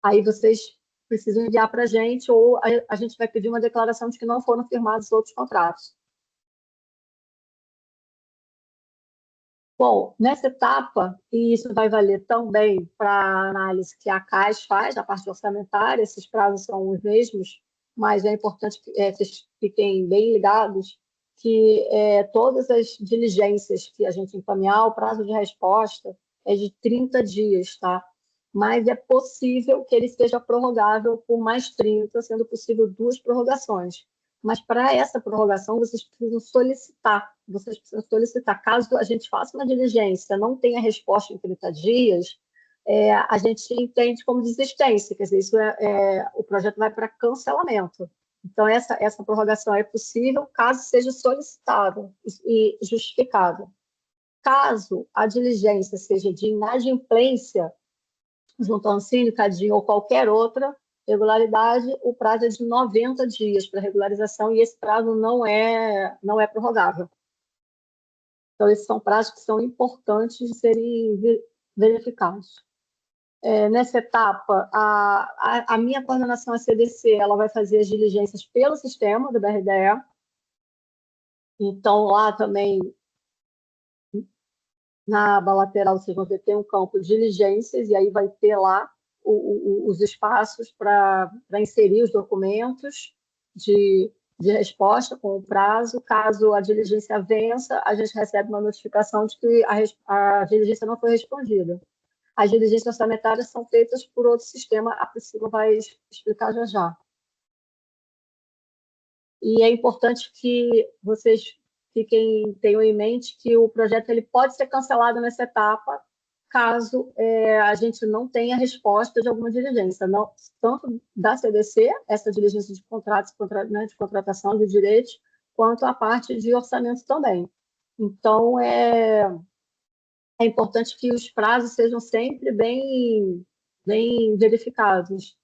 Aí vocês precisam enviar para a gente, ou a gente vai pedir uma declaração de que não foram firmados outros contratos. Bom, nessa etapa, e isso vai valer também para a análise que a CAIS faz, a parte orçamentária, esses prazos são os mesmos, mas é importante que vocês fiquem bem ligados que todas as diligências que a gente encaminhar, o prazo de resposta é de 30 dias, tá? Mas é possível que ele seja prorrogável por mais 30, sendo possível 2 prorrogações. Mas para essa prorrogação, vocês precisam solicitar. Caso a gente faça uma diligência, não tenha resposta em 30 dias, a gente entende como desistência, quer dizer, o projeto vai para cancelamento. Então, essa prorrogação é possível caso seja solicitável e justificável. Caso a diligência seja de inadimplência, junto ao Ancine, Cadinho ou qualquer outra regularidade, o prazo é de 90 dias para regularização e esse prazo não é prorrogável. Então, esses são prazos que são importantes de serem verificados. Nessa etapa, a minha coordenação, a CDC, ela vai fazer as diligências pelo sistema do BRDE. Então, lá também, na aba lateral, vocês vão ver que tem um campo de diligências, e aí vai ter lá os espaços para inserir os documentos de resposta com o prazo. Caso a diligência vença, a gente recebe uma notificação de que a diligência não foi respondida. As diligências orçamentárias são feitas por outro sistema, a Priscila vai explicar já já. E é importante que vocês tenham em mente que o projeto ele pode ser cancelado nessa etapa, caso a gente não tenha resposta de alguma diligência, tanto da CDC, essa diligência de contratos, de contratação de direitos, quanto a parte de orçamento também. Então, é importante que os prazos sejam sempre bem verificados.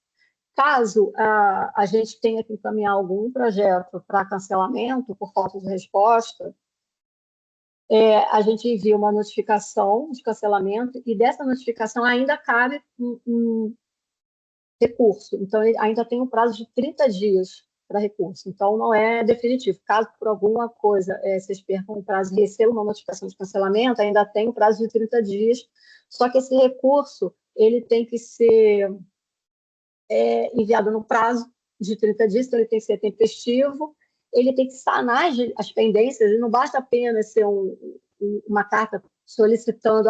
Caso a gente tenha que encaminhar algum projeto para cancelamento por falta de resposta, a gente envia uma notificação de cancelamento e dessa notificação ainda cabe um recurso. Então, ele ainda tem um prazo de 30 dias para recurso. Então, não é definitivo. Caso por alguma coisa vocês percam o prazo e recebam uma notificação de cancelamento, ainda tem um prazo de 30 dias. Só que esse recurso ele tem que ser enviado no prazo de 30 dias, então ele tem que ser tempestivo, ele tem que sanar as pendências, e não basta apenas ser uma carta solicitando,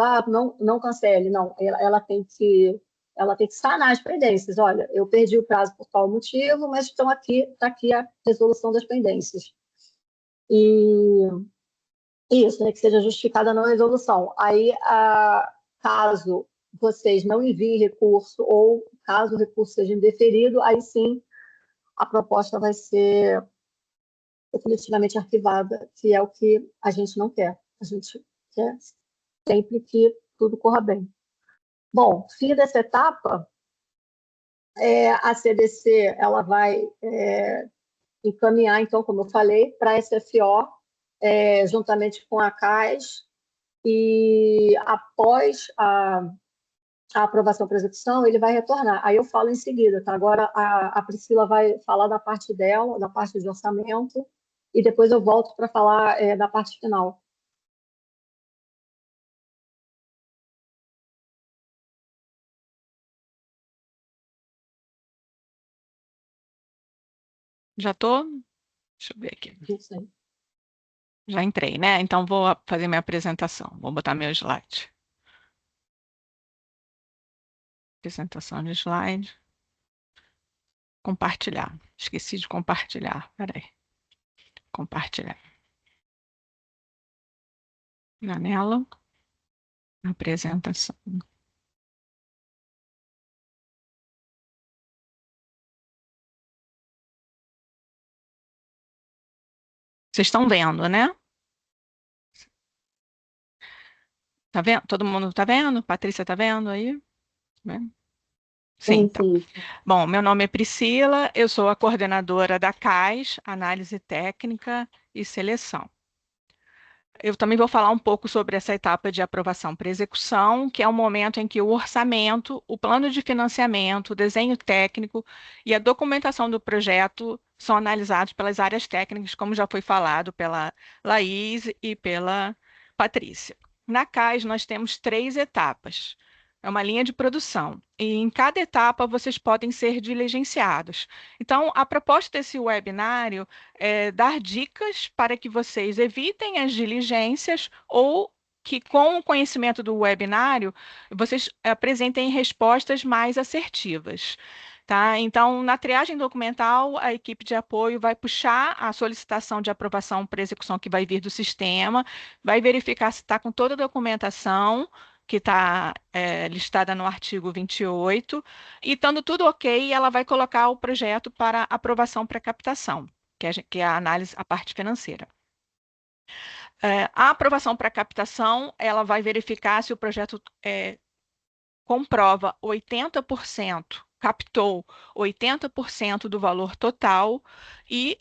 não cancele, não, ela tem que sanar as pendências. Olha, eu perdi o prazo por tal motivo, mas está aqui a resolução das pendências. E isso, que seja justificada a não resolução. Aí, caso vocês não enviem recurso ou caso o recurso seja indeferido, aí sim a proposta vai ser definitivamente arquivada, que é o que a gente não quer. A gente quer sempre que tudo corra bem. Bom, fim dessa etapa, a CDC ela vai encaminhar, então, como eu falei, para a SFO, juntamente com a CAIS, e após a aprovação para execução, ele vai retornar. Aí eu falo em seguida, tá? Agora a Priscila vai falar da parte dela, da parte de orçamento, e depois eu volto para falar da parte final. Já tô? Deixa eu ver aqui. Isso aí. Já entrei, né? Então vou fazer minha apresentação. Vou botar meu slide. Apresentação de slide. Compartilhar. Esqueci de compartilhar. Peraí. Compartilhar. Janela. Apresentação. Vocês estão vendo, né? Tá vendo? Todo mundo tá vendo? Patrícia tá vendo aí? Tá vendo? Sim, então. sim. Bom, meu nome é Priscila, eu sou a coordenadora da CAIS, Análise Técnica e Seleção. Eu também vou falar um pouco sobre essa etapa de aprovação para execução, que é o momento em que o orçamento, o plano de financiamento, o desenho técnico e a documentação do projeto são analisados pelas áreas técnicas, como já foi falado pela Laís e pela Patrícia. Na CAIS, nós temos 3 etapas. É uma linha de produção, e em cada etapa vocês podem ser diligenciados. Então, a proposta desse webinário dar dicas para que vocês evitem as diligências ou que, com o conhecimento do webinário, vocês apresentem respostas mais assertivas. Tá? Então, na triagem documental, a equipe de apoio vai puxar a solicitação de aprovação para execução que vai vir do sistema, vai verificar se está com toda a documentação que está listada no artigo 28, e estando tudo ok, ela vai colocar o projeto para aprovação para captação, que é a análise, a parte financeira. A aprovação para captação, ela vai verificar se o projeto comprova 80%, captou 80% do valor total, e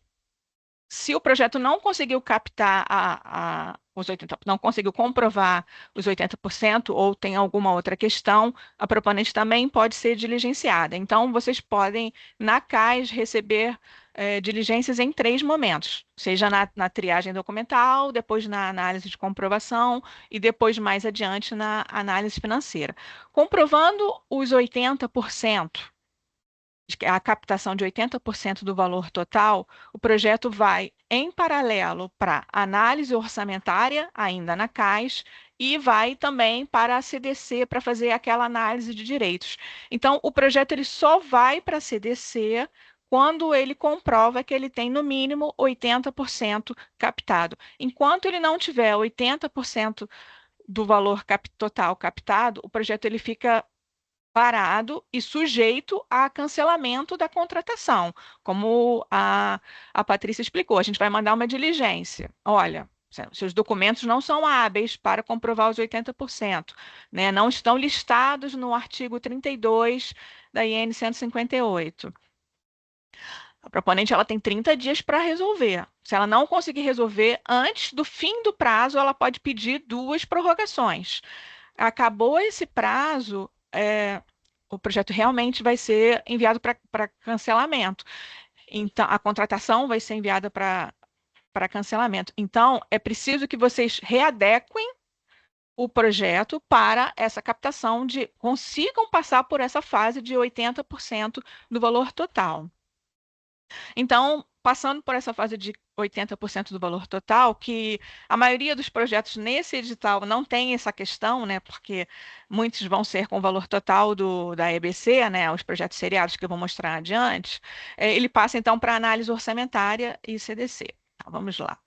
se o projeto não conseguiu captar os 80%, não conseguiu comprovar os 80%, ou tem alguma outra questão, a proponente também pode ser diligenciada. Então, vocês podem, na CAIS, receber diligências em 3 momentos, seja na triagem documental, depois na análise de comprovação e depois, mais adiante, na análise financeira. Comprovando os 80%, a captação de 80% do valor total, o projeto vai em paralelo para análise orçamentária, ainda na CAIS, e vai também para a CDC para fazer aquela análise de direitos. Então, o projeto ele só vai para a CDC quando ele comprova que ele tem, no mínimo, 80% captado. Enquanto ele não tiver 80% do valor total captado, o projeto ele fica parado e sujeito a cancelamento da contratação, como a Patrícia explicou. A gente vai mandar uma diligência. Olha, seus documentos não são hábeis para comprovar os 80%, né? Não estão listados no artigo 32 da IN 158. A proponente ela tem 30 dias para resolver. Se ela não conseguir resolver antes do fim do prazo, ela pode pedir 2 prorrogações. Acabou esse prazo, o projeto realmente vai ser enviado para cancelamento. Então, a contratação vai ser enviada para cancelamento. Então, é preciso que vocês readequem o projeto para essa captação consigam passar por essa fase de 80% do valor total. Então, passando por essa fase de 80% do valor total, que a maioria dos projetos nesse edital não tem essa questão, né? Porque muitos vão ser com o valor total da EBC, né? Os projetos seriados que eu vou mostrar adiante. Ele passa então para análise orçamentária e CDC. Então, vamos lá.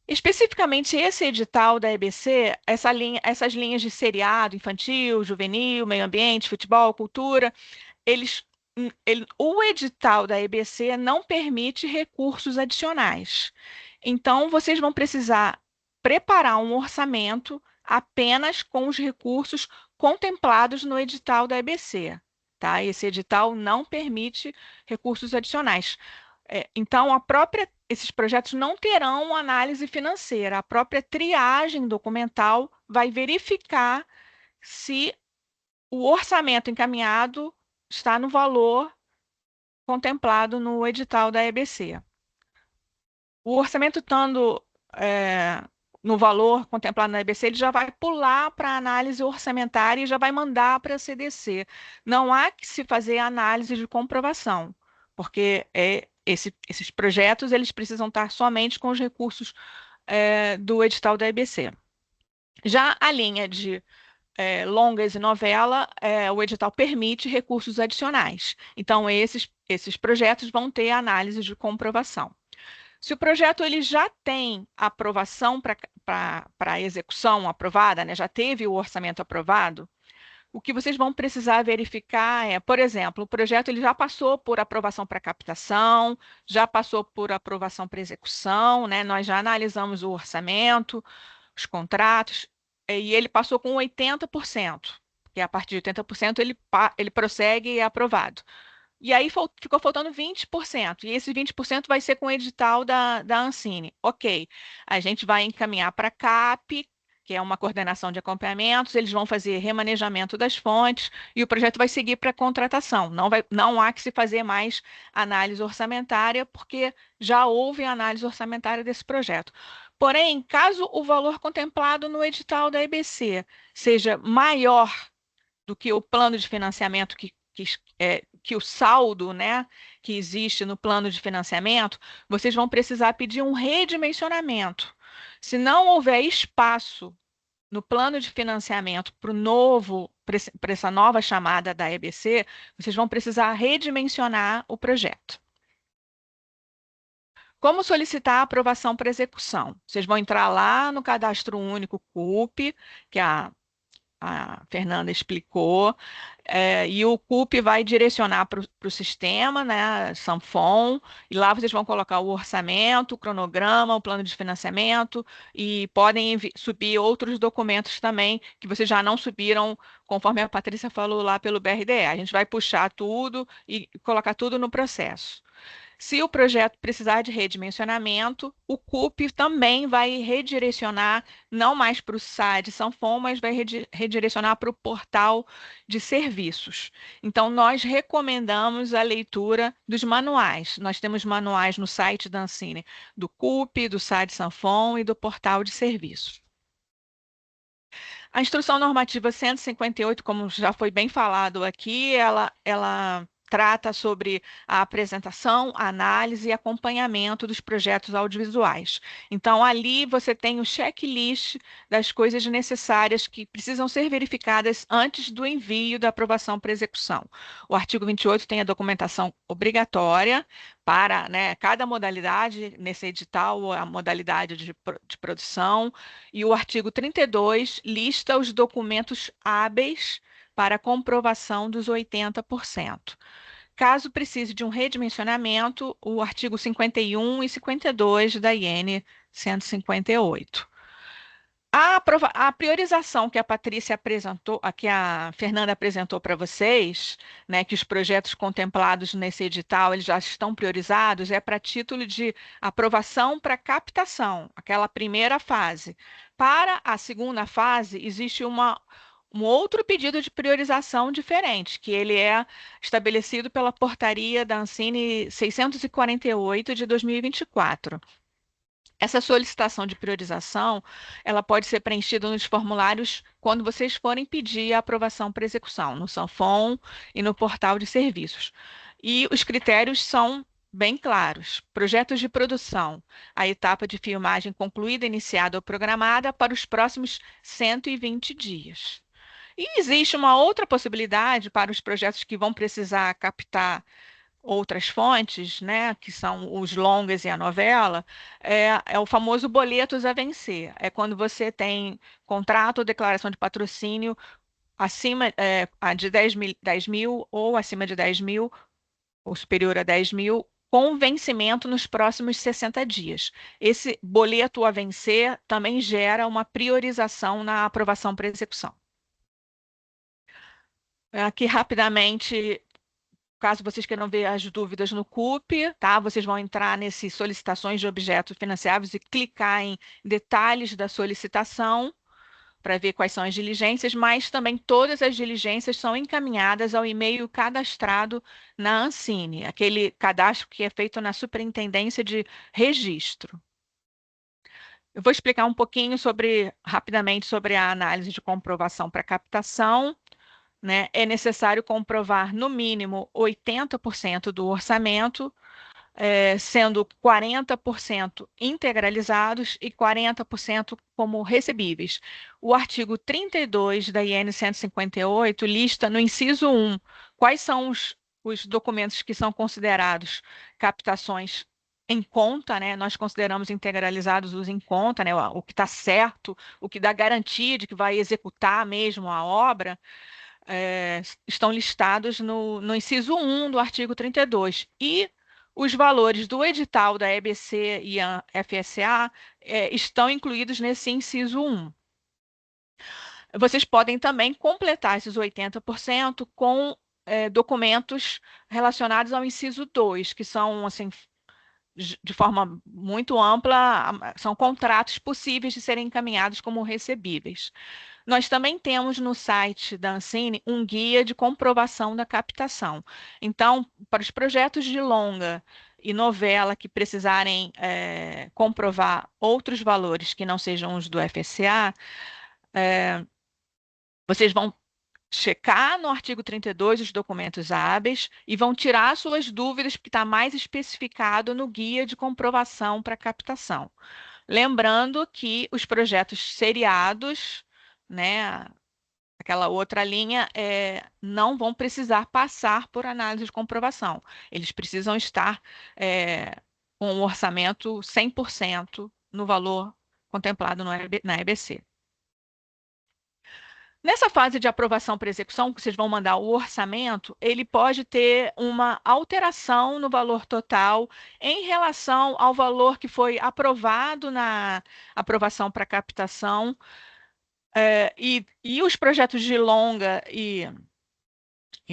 Especificamente esse edital da EBC, essas linhas de seriado infantil, juvenil, meio ambiente, futebol, cultura, o edital da EBC não permite recursos adicionais. Então, vocês vão precisar preparar um orçamento apenas com os recursos contemplados no edital da EBC. Tá? Esse edital não permite recursos adicionais. Então, esses projetos não terão análise financeira. A própria triagem documental vai verificar se o orçamento encaminhado está no valor contemplado no edital da EBC. O orçamento estando no valor contemplado na EBC, ele já vai pular para a análise orçamentária e já vai mandar para a CDC. Não há que se fazer análise de comprovação, porque esses projetos eles precisam estar somente com os recursos do edital da EBC. Já a linha de longas e novela, o edital permite recursos adicionais. Então, esses projetos vão ter análise de comprovação. Se o projeto ele já tem aprovação para execução aprovada, né, já teve o orçamento aprovado, o que vocês vão precisar verificar por exemplo, o projeto ele já passou por aprovação para captação, já passou por aprovação para execução, né, nós já analisamos o orçamento, os contratos, e ele passou com 80%. que é a partir de 80%, ele prossegue e é aprovado. E aí ficou faltando 20%, e esse 20% vai ser com o edital da Ancine. Ok, a gente vai encaminhar para a CAP, que é uma coordenação de acompanhamentos, eles vão fazer remanejamento das fontes e o projeto vai seguir para contratação. Não há que se fazer mais análise orçamentária, porque já houve análise orçamentária desse projeto. Porém, caso o valor contemplado no edital da EBC seja maior do que o plano de financiamento que o saldo, né, que existe no plano de financiamento, vocês vão precisar pedir um redimensionamento. Se não houver espaço no plano de financiamento para essa nova chamada da EBC, vocês vão precisar redimensionar o projeto. Como solicitar a aprovação para execução? Vocês vão entrar lá no Cadastro Único CUP, que a Fernanda explicou, e o CUP vai direcionar para o sistema, né, Sanfon, e lá vocês vão colocar o orçamento, o cronograma, o plano de financiamento, e podem subir outros documentos também, que vocês já não subiram, conforme a Patrícia falou lá pelo BRDE. A gente vai puxar tudo e colocar tudo no processo. Se o projeto precisar de redimensionamento, o CUP também vai redirecionar, não mais para o SAD Sanfon, mas vai redirecionar para o portal de serviços. Então, nós recomendamos a leitura dos manuais. Nós temos manuais no site da Ancine, do CUP, do SAD Sanfon e do portal de serviços. A Instrução Normativa 158, como já foi bem falado aqui, ela trata sobre a apresentação, análise e acompanhamento dos projetos audiovisuais. Então, ali você tem o checklist das coisas necessárias que precisam ser verificadas antes do envio da aprovação para execução. O artigo 28 tem a documentação obrigatória para, né, cada modalidade nesse edital, a modalidade de produção, e o artigo 32 lista os documentos hábeis para comprovação dos 80%. Caso precise de um redimensionamento, o artigo 51 e 52 da IN 158. A priorização que a Patrícia apresentou, que a Fernanda apresentou para vocês, né, que os projetos contemplados nesse edital eles já estão priorizados, é para título de aprovação para captação, aquela primeira fase. Para a segunda fase, existe um outro pedido de priorização diferente, que ele é estabelecido pela portaria da Ancine 648 de 2024. Essa solicitação de priorização, ela pode ser preenchida nos formulários quando vocês forem pedir a aprovação para execução, no Sanfon e no portal de serviços. E os critérios são bem claros. Projetos de produção, a etapa de filmagem concluída, iniciada ou programada para os próximos 120 dias. E existe uma outra possibilidade para os projetos que vão precisar captar outras fontes, né, que são os longas e a novela, é o famoso boletos a vencer. É quando você tem contrato ou declaração de patrocínio acima de 10 mil ou acima de 10 mil, ou superior a 10 mil, com vencimento nos próximos 60 dias. Esse boleto a vencer também gera uma priorização na aprovação para execução. Aqui, rapidamente, caso vocês queiram ver as dúvidas no CUP, tá? Vocês vão entrar nesse solicitações de objetos financiáveis e clicar em detalhes da solicitação para ver quais são as diligências, mas também todas as diligências são encaminhadas ao e-mail cadastrado na Ancine, aquele cadastro que é feito na Superintendência de Registro. Eu vou explicar um pouquinho rapidamente sobre a análise de comprovação para captação. Né, é necessário comprovar, no mínimo, 80% do orçamento, sendo 40% integralizados e 40% como recebíveis. O artigo 32 da IN 158 lista no inciso 1 quais são os documentos que são considerados captações em conta, né? Nós consideramos integralizados os em conta, né? O que está certo, o que dá garantia de que vai executar mesmo a obra, estão listados no inciso 1 do artigo 32. E os valores do edital da EBC e a FSA estão incluídos nesse inciso 1. vocês podem também completar esses 80% com documentos relacionados ao inciso 2, que são, assim, de forma muito ampla, são contratos possíveis de serem encaminhados como recebíveis. Nós também temos no site da Ancine um guia de comprovação da captação. Então, para os projetos de longa e novela que precisarem comprovar outros valores que não sejam os do FSA, vocês vão checar no artigo 32 os documentos hábeis e vão tirar suas dúvidas, porque está mais especificado no guia de comprovação para captação. Lembrando que os projetos seriados, né, aquela outra linha, não vão precisar passar por análise de comprovação. Eles precisam estar com o orçamento 100% no valor contemplado na EBC. Nessa fase de aprovação para execução, que vocês vão mandar o orçamento, ele pode ter uma alteração no valor total em relação ao valor que foi aprovado na aprovação para captação. E os projetos de longa e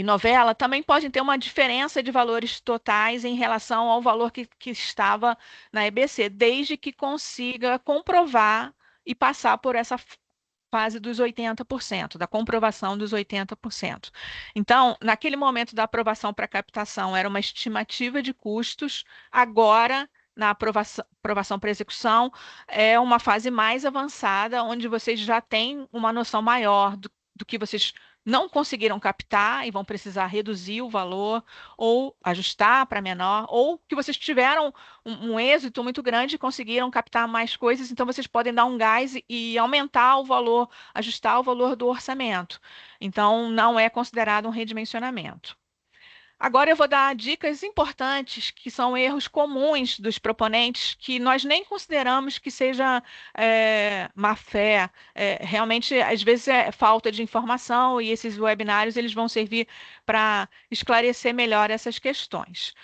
novela também podem ter uma diferença de valores totais em relação ao valor que estava na EBC, desde que consiga comprovar e passar por essa fase dos 80%, da comprovação dos 80%. Então, naquele momento da aprovação para captação, era uma estimativa de custos, agora, na aprovação para execução, é uma fase mais avançada, onde vocês já têm uma noção maior do que vocês não conseguiram captar e vão precisar reduzir o valor ou ajustar para menor, ou que vocês tiveram um êxito muito grande e conseguiram captar mais coisas, então vocês podem dar um gás e aumentar o valor, ajustar o valor do orçamento. Então, não é considerado um redimensionamento. Agora eu vou dar dicas importantes, que são erros comuns dos proponentes, que nós nem consideramos que seja má fé. Realmente, às vezes, é falta de informação, e esses webinários eles vão servir para esclarecer melhor essas questões.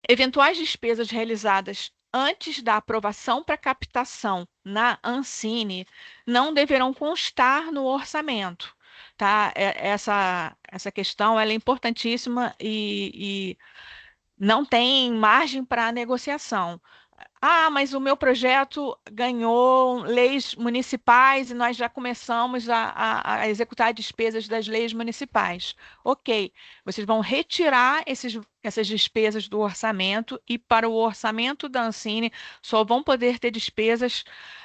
Eventuais despesas realizadas antes da aprovação para captação na Ancine não deverão constar no orçamento. Tá? Essa questão ela é importantíssima e não tem margem para negociação. Ah, mas o meu projeto ganhou leis municipais e nós já começamos a executar despesas das leis municipais. Ok, vocês vão retirar essas despesas do orçamento e para o orçamento da Ancine só vão poder ter despesas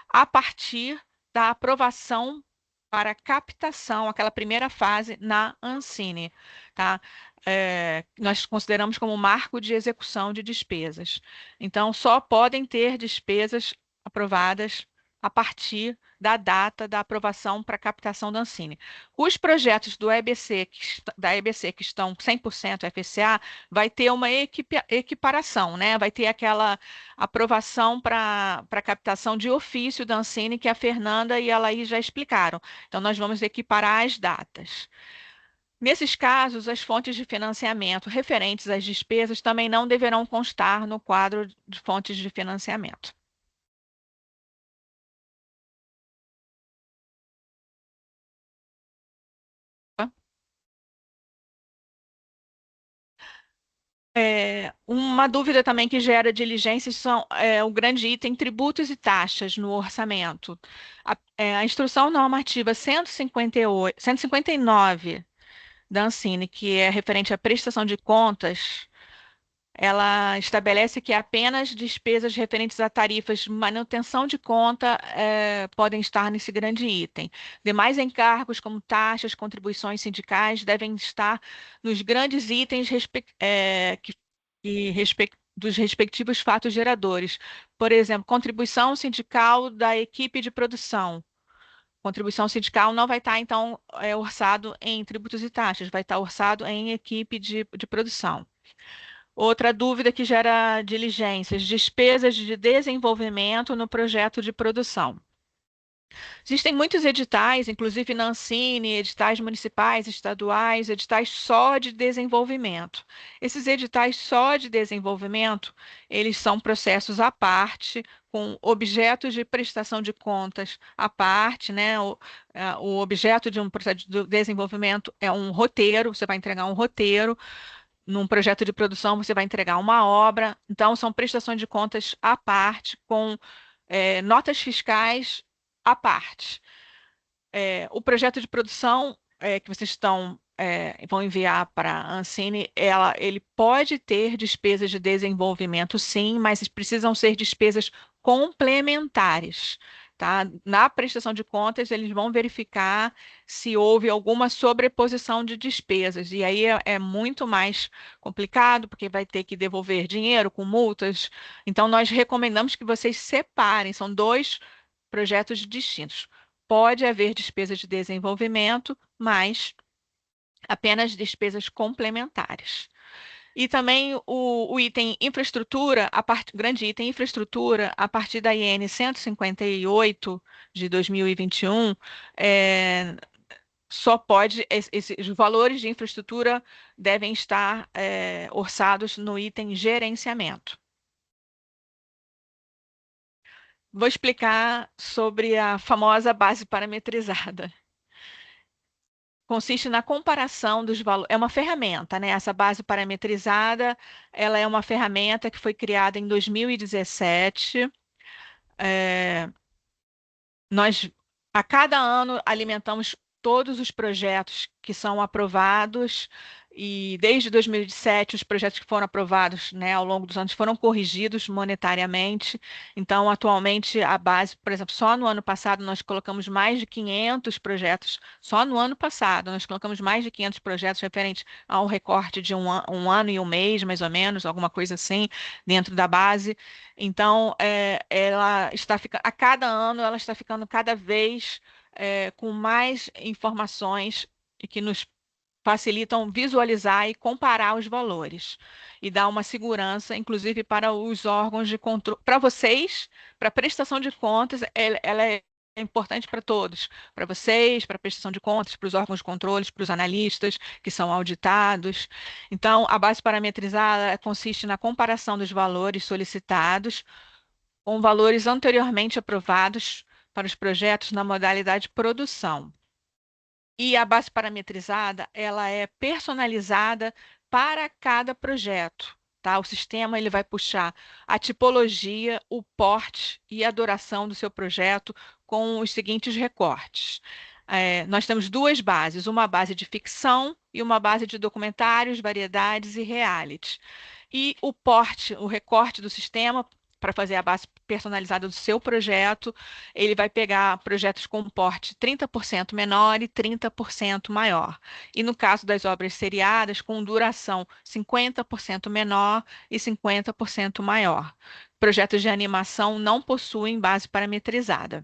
a partir da aprovação para captação, aquela primeira fase na Ancine, tá? Nós consideramos como marco de execução de despesas. Então, só podem ter despesas aprovadas a partir da data da aprovação para captação da Ancine. Os projetos da EBC que estão 100% FSA, vai ter uma equiparação, né? Vai ter aquela aprovação para captação de ofício da Ancine, que a Fernanda e a Laís já explicaram. Então, nós vamos equiparar as datas. Nesses casos, as fontes de financiamento referentes às despesas também não deverão constar no quadro de fontes de financiamento. Uma dúvida também que gera diligências são o grande item tributos e taxas no orçamento. A instrução normativa 159 da Ancine, que é referente à prestação de contas, ela estabelece que apenas despesas referentes a tarifas de manutenção de conta podem estar nesse grande item. Demais encargos, como taxas, contribuições sindicais, devem estar nos grandes itens dos respectivos fatos geradores. Por exemplo, contribuição sindical da equipe de produção. Contribuição sindical não vai estar, então, orçado em tributos e taxas, vai estar orçado em equipe de produção. Outra dúvida que gera diligências, despesas de desenvolvimento no projeto de produção. Existem muitos editais, inclusive na Ancine, editais municipais, estaduais, editais só de desenvolvimento. Esses editais só de desenvolvimento, eles são processos à parte, com objetos de prestação de contas à parte, né? O objeto de um processo de desenvolvimento é um roteiro, você vai entregar um roteiro. Num projeto de produção, você vai entregar uma obra. Então, são prestações de contas à parte, com notas fiscais à parte. O projeto de produção que vocês vão enviar para a Ancine, ele pode ter despesas de desenvolvimento, sim, mas precisam ser despesas complementares. Tá? Na prestação de contas, eles vão verificar se houve alguma sobreposição de despesas, e aí é muito mais complicado, porque vai ter que devolver dinheiro com multas. Então, nós recomendamos que vocês separem, são dois projetos distintos. Pode haver despesas de desenvolvimento, mas apenas despesas complementares. E também o item infraestrutura, o grande item infraestrutura, a partir da IN 158 de 2021, só pode, os valores de infraestrutura devem estar orçados no item gerenciamento. Vou explicar sobre a famosa base parametrizada. Consiste na comparação dos valores. É uma ferramenta, né? Essa base parametrizada, ela é uma ferramenta que foi criada em 2017. Nós, a cada ano, alimentamos todos os projetos que são aprovados, e desde 2007, os projetos que foram aprovados, né, ao longo dos anos foram corrigidos monetariamente. Então, atualmente, a base, por exemplo, só no ano passado nós colocamos mais de 500 projetos, só no ano passado nós colocamos mais de 500 projetos referentes ao recorte de um ano e um mês, mais ou menos, alguma coisa assim, dentro da base. Então, ela está a cada ano ela está ficando cada vez com mais informações e que nos facilitam visualizar e comparar os valores e dar uma segurança, inclusive para os órgãos de controle, para vocês, para a prestação de contas, ela é importante para todos, para vocês, para a prestação de contas, para os órgãos de controle, para os analistas que são auditados. Então, a base parametrizada consiste na comparação dos valores solicitados com valores anteriormente aprovados para os projetos na modalidade produção. E a base parametrizada, ela é personalizada para cada projeto, tá? O sistema ele vai puxar a tipologia, o porte e a duração do seu projeto com os seguintes recortes. Nós temos duas bases, uma base de ficção e uma base de documentários, variedades e reality. E o porte, o recorte do sistema, para fazer a base personalizada do seu projeto, ele vai pegar projetos com porte 30% menor e 30% maior. E no caso das obras seriadas, com duração 50% menor e 50% maior. Projetos de animação não possuem base parametrizada.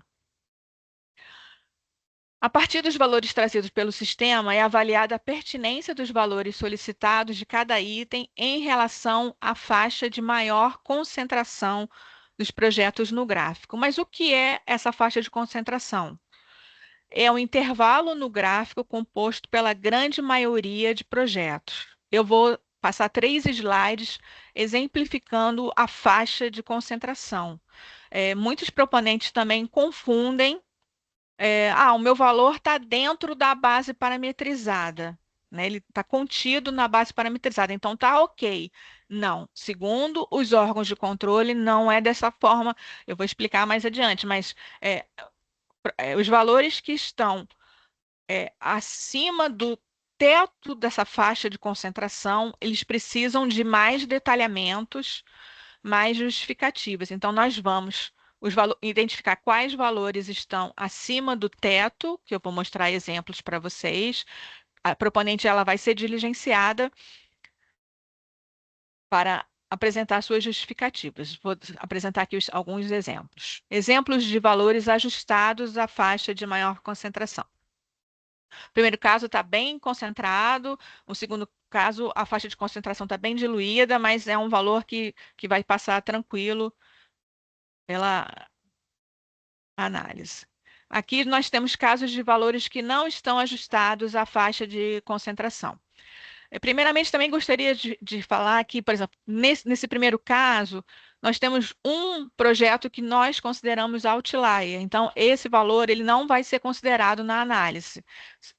A partir dos valores trazidos pelo sistema, é avaliada a pertinência dos valores solicitados de cada item em relação à faixa de maior concentração dos projetos no gráfico. Mas o que é essa faixa de concentração? É o intervalo no gráfico composto pela grande maioria de projetos. Eu vou passar 3 slides exemplificando a faixa de concentração. Muitos proponentes também confundem o meu valor está dentro da base parametrizada, né? Ele está contido na base parametrizada, então está ok. Não, segundo os órgãos de controle, não é dessa forma. Eu vou explicar mais adiante, mas os valores que estão acima do teto dessa faixa de concentração, eles precisam de mais detalhamentos, mais justificativas. Então, nós vamos identificar quais valores estão acima do teto, que eu vou mostrar exemplos para vocês. A proponente ela vai ser diligenciada para apresentar suas justificativas. Vou apresentar aqui alguns exemplos. Exemplos de valores ajustados à faixa de maior concentração. O primeiro caso está bem concentrado, o segundo caso, a faixa de concentração está bem diluída, mas é um valor que vai passar tranquilo pela análise. Aqui nós temos casos de valores que não estão ajustados à faixa de concentração. Primeiramente, também gostaria de falar que, por exemplo, nesse primeiro caso, nós temos um projeto que nós consideramos outlier. Então, esse valor ele não vai ser considerado na análise.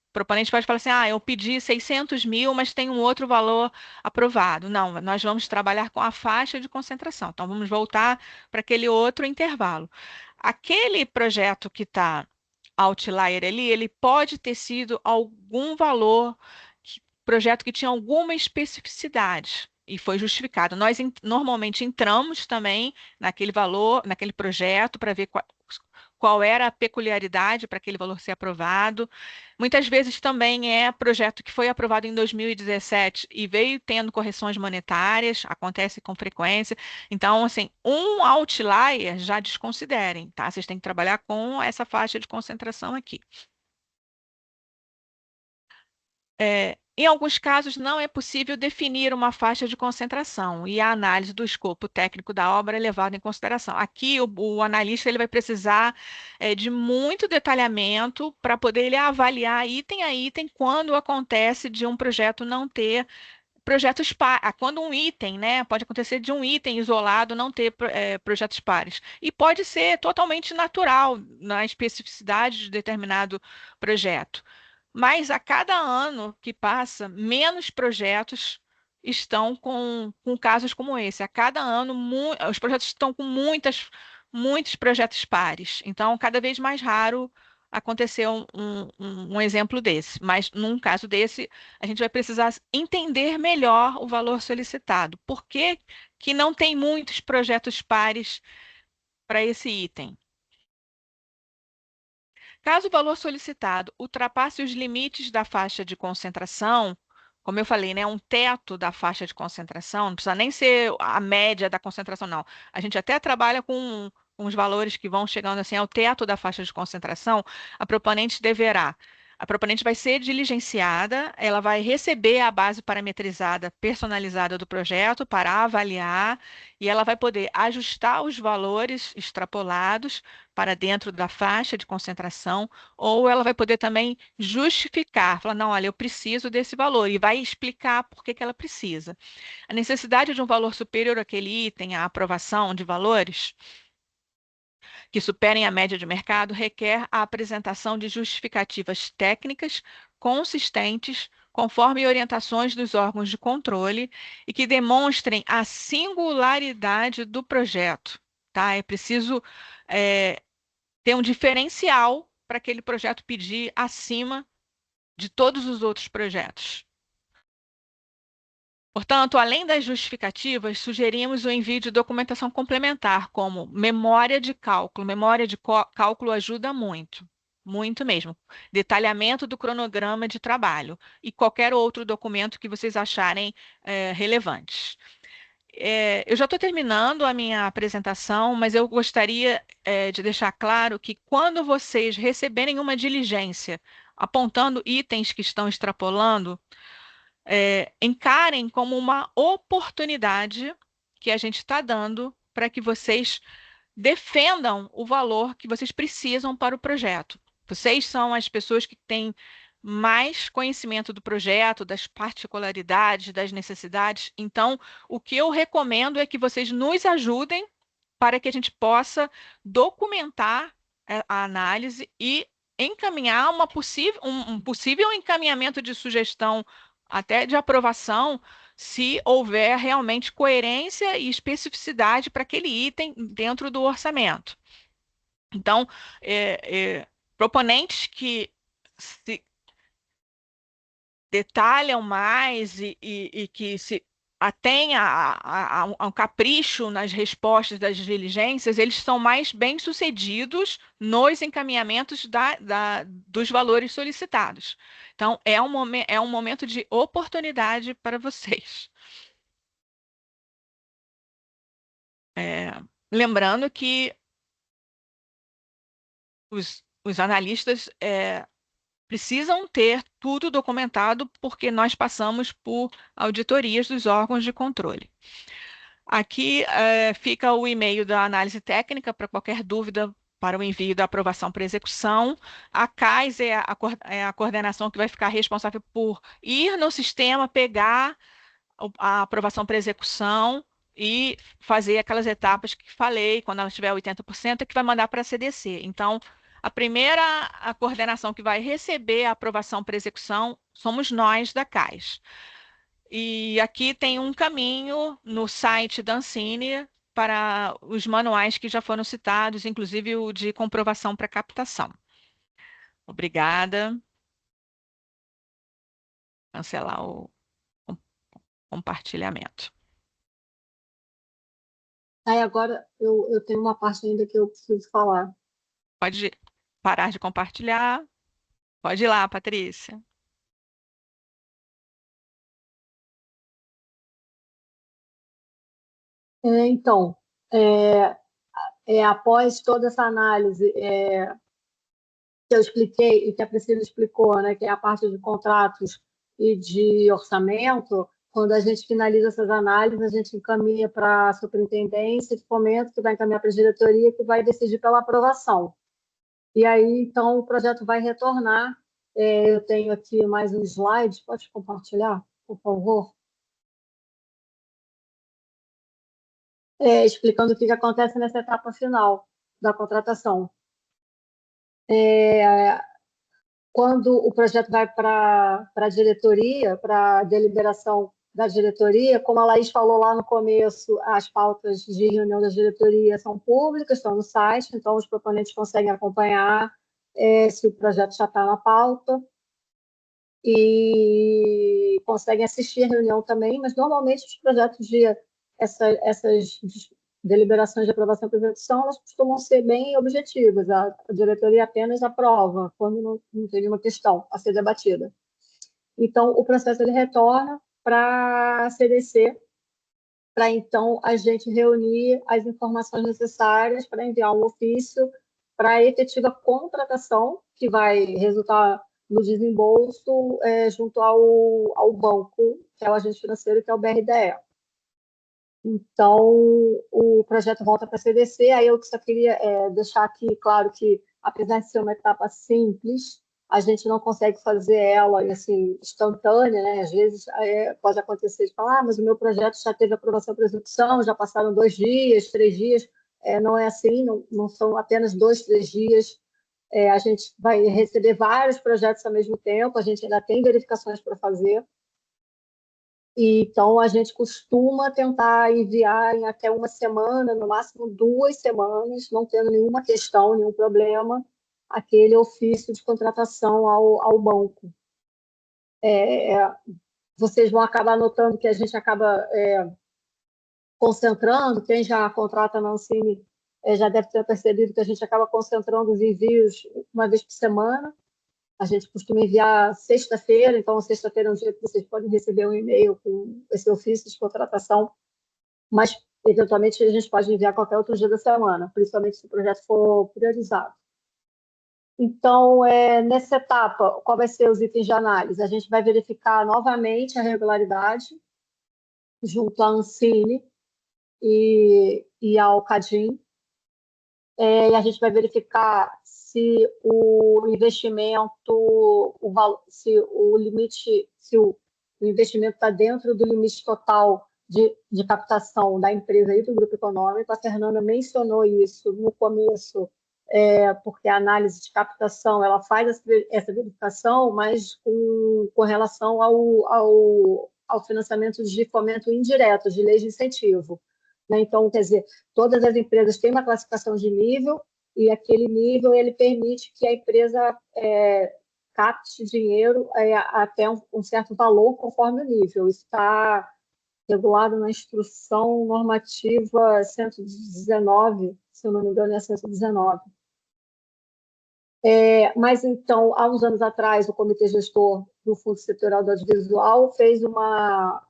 O proponente pode falar assim, eu pedi 600 mil, mas tem um outro valor aprovado. Não, nós vamos trabalhar com a faixa de concentração. Então, vamos voltar para aquele outro intervalo. Aquele projeto que está outlier ali, ele pode ter sido algum valor, projeto que tinha alguma especificidade e foi justificado. Nós normalmente entramos também naquele valor, naquele projeto, para ver qual era a peculiaridade para aquele valor ser aprovado. Muitas vezes também é projeto que foi aprovado em 2017 e veio tendo correções monetárias, acontece com frequência. Então, assim, um outlier já desconsiderem, tá? Vocês têm que trabalhar com essa faixa de concentração aqui. Em alguns casos, não é possível definir uma faixa de concentração e a análise do escopo técnico da obra é levada em consideração. Aqui, o analista ele vai precisar de muito detalhamento para poder ele avaliar item a item quando acontece de um projeto não ter projetos pares. Quando um item, né, pode acontecer de um item isolado não ter projetos pares. E pode ser totalmente natural na especificidade de determinado projeto. Mas a cada ano que passa, menos projetos estão com casos como esse. A cada ano, os projetos estão com muitos projetos pares. Então, cada vez mais raro acontecer um exemplo desse. Mas, num caso desse, a gente vai precisar entender melhor o valor solicitado. Por que que não tem muitos projetos pares para esse item? Caso o valor solicitado ultrapasse os limites da faixa de concentração, como eu falei, né, um teto da faixa de concentração, não precisa nem ser a média da concentração, não. A gente até trabalha com uns valores que vão chegando assim ao teto da faixa de concentração, a proponente vai ser diligenciada, ela vai receber a base parametrizada personalizada do projeto para avaliar e ela vai poder ajustar os valores extrapolados para dentro da faixa de concentração, ou ela vai poder também justificar, falar, não, olha, eu preciso desse valor, e vai explicar por que que ela precisa. A necessidade de um valor superior àquele item, a aprovação de valores que superem a média de mercado, requer a apresentação de justificativas técnicas consistentes, conforme orientações dos órgãos de controle, e que demonstrem a singularidade do projeto. Tá? É preciso ter um diferencial para aquele projeto pedir acima de todos os outros projetos. Portanto, além das justificativas, sugerimos o envio de documentação complementar, como memória de cálculo. Memória de cálculo ajuda muito, muito mesmo. Detalhamento do cronograma de trabalho e qualquer outro documento que vocês acharem relevantes. Eu já estou terminando a minha apresentação, mas eu gostaria de deixar claro que quando vocês receberem uma diligência apontando itens que estão extrapolando, encarem como uma oportunidade que a gente está dando para que vocês defendam o valor que vocês precisam para o projeto. Vocês são as pessoas que têm mais conhecimento do projeto, das particularidades, das necessidades. Então, o que eu recomendo é que vocês nos ajudem para que a gente possa documentar a análise e encaminhar um possível encaminhamento de sugestão até de aprovação, se houver realmente coerência e especificidade para aquele item dentro do orçamento. Então, proponentes que se detalham mais e que se atém a um capricho nas respostas das diligências, eles são mais bem-sucedidos nos encaminhamentos dos valores solicitados. Então, é um momento de oportunidade para vocês. Lembrando que os analistas precisam ter tudo documentado, porque nós passamos por auditorias dos órgãos de controle. Aqui fica o e-mail da análise técnica para qualquer dúvida para o envio da aprovação para execução. A CAIS é a coordenação que vai ficar responsável por ir no sistema, pegar a aprovação para execução e fazer aquelas etapas que falei, quando ela tiver 80%, é que vai mandar para a CDC. Então, a coordenação que vai receber a aprovação para execução somos nós da CAIS. E aqui tem um caminho no site da Ancine para os manuais que já foram citados, inclusive o de comprovação para captação. Obrigada. Cancelar o compartilhamento. Aí agora eu tenho uma parte ainda que eu preciso falar. Pode parar de compartilhar. Pode ir lá, Patrícia. Então, após toda essa análise que eu expliquei e que a Priscila explicou, né, que é a parte de contratos e de orçamento, quando a gente finaliza essas análises, a gente encaminha para a superintendência de fomento, que vai encaminhar para a diretoria, que vai decidir pela aprovação. E aí, então, o projeto vai retornar. Eu tenho aqui mais um slide, pode compartilhar, por favor? Explicando o que acontece nessa etapa final da contratação. Quando o projeto vai para a diretoria, para a deliberação da diretoria, como a Laís falou lá no começo, as pautas de reunião da diretoria são públicas, estão no site, então os proponentes conseguem acompanhar se o projeto já está na pauta e conseguem assistir a reunião também, mas normalmente os projetos essas deliberações de aprovação e execução, elas costumam ser bem objetivas. A diretoria apenas aprova quando não tem nenhuma questão a ser debatida. Então, o processo ele retorna para a CDC, para então a gente reunir as informações necessárias para enviar um ofício para a efetiva contratação, que vai resultar no desembolso junto ao banco, que é o agente financeiro, que é o BRDE. Então, o projeto volta para a CDC, aí eu só queria deixar aqui claro que, apesar de ser uma etapa simples, a gente não consegue fazer ela assim, instantânea, né? Às vezes pode acontecer de falar, mas o meu projeto já teve aprovação para execução, já passaram 2 dias, 3 dias, não é assim, não são apenas 2, 3 dias, a gente vai receber vários projetos ao mesmo tempo, a gente ainda tem verificações para fazer. Então, a gente costuma tentar enviar em até uma semana, no máximo 2 semanas, não tendo nenhuma questão, nenhum problema, aquele ofício de contratação ao banco. Vocês vão acabar notando que a gente acaba concentrando, quem já contrata na Ancine já deve ter percebido que a gente acaba concentrando os envios uma vez por semana. A gente costuma enviar sexta-feira, então sexta-feira é um dia que vocês podem receber um e-mail com esse ofício de contratação, mas eventualmente a gente pode enviar qualquer outro dia da semana, principalmente se o projeto for priorizado. Então, nessa etapa, qual vai ser os itens de análise? A gente vai verificar novamente a regularidade junto à Ancine e ao CADIM, e a gente vai verificar se o investimento, se o investimento está dentro do limite total de captação da empresa e do grupo econômico. A Fernanda mencionou isso no começo, porque a análise de captação ela faz essa verificação, mas com relação ao financiamento de fomento indireto, de leis de incentivo. Né? Então, quer dizer, todas as empresas têm uma classificação de nível, e aquele nível ele permite que a empresa capte dinheiro até um certo valor conforme o nível. Isso está regulado na Instrução Normativa 119, se eu não me engano, é 119. Mas, então, há uns anos atrás, o Comitê Gestor do Fundo Setorial do Audiovisual fez uma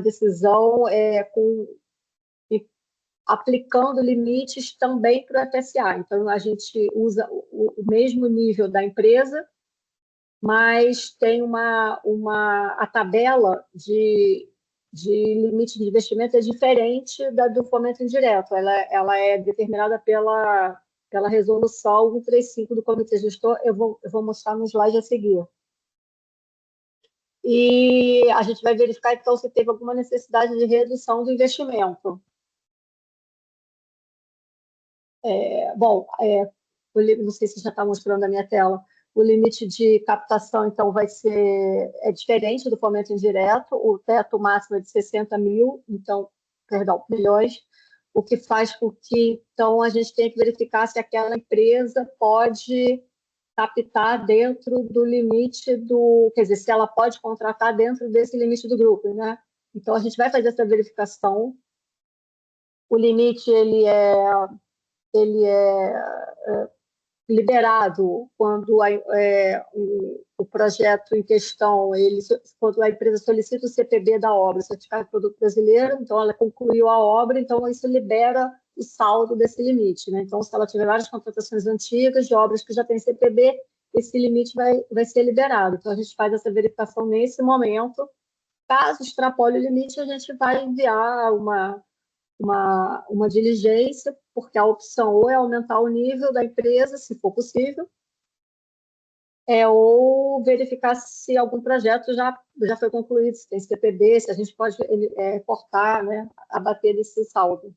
decisão aplicando limites também para o FSA. Então, a gente usa o mesmo nível da empresa, mas tem a tabela de de limite de investimento é diferente da do fomento indireto. Ela é determinada pela resolução 135 do Comitê Gestor. Eu vou mostrar no slide a seguir. E a gente vai verificar, então, se teve alguma necessidade de redução do investimento. Bom, não sei se já está mostrando a minha tela. O limite de captação, então, é diferente do fomento indireto. O teto máximo é de 60 mil, então, perdão, milhões, o que faz com que, então, a gente tenha que verificar se aquela empresa pode captar dentro do limite quer dizer, se ela pode contratar dentro desse limite do grupo, né? Então, a gente vai fazer essa verificação. O limite, ele é liberado quando o projeto em questão, quando a empresa solicita o CPB da obra, Certificado de Produto Brasileiro, então ela concluiu a obra, então isso libera o saldo desse limite, né? Então, se ela tiver várias contratações antigas de obras que já têm CPB, esse limite vai ser liberado. Então, a gente faz essa verificação nesse momento. Caso extrapole o limite, a gente vai enviar uma diligência, porque a opção ou é aumentar o nível da empresa, se for possível, ou verificar se algum projeto já foi concluído, se tem CPB, se a gente pode cortar, né, abater desse saldo.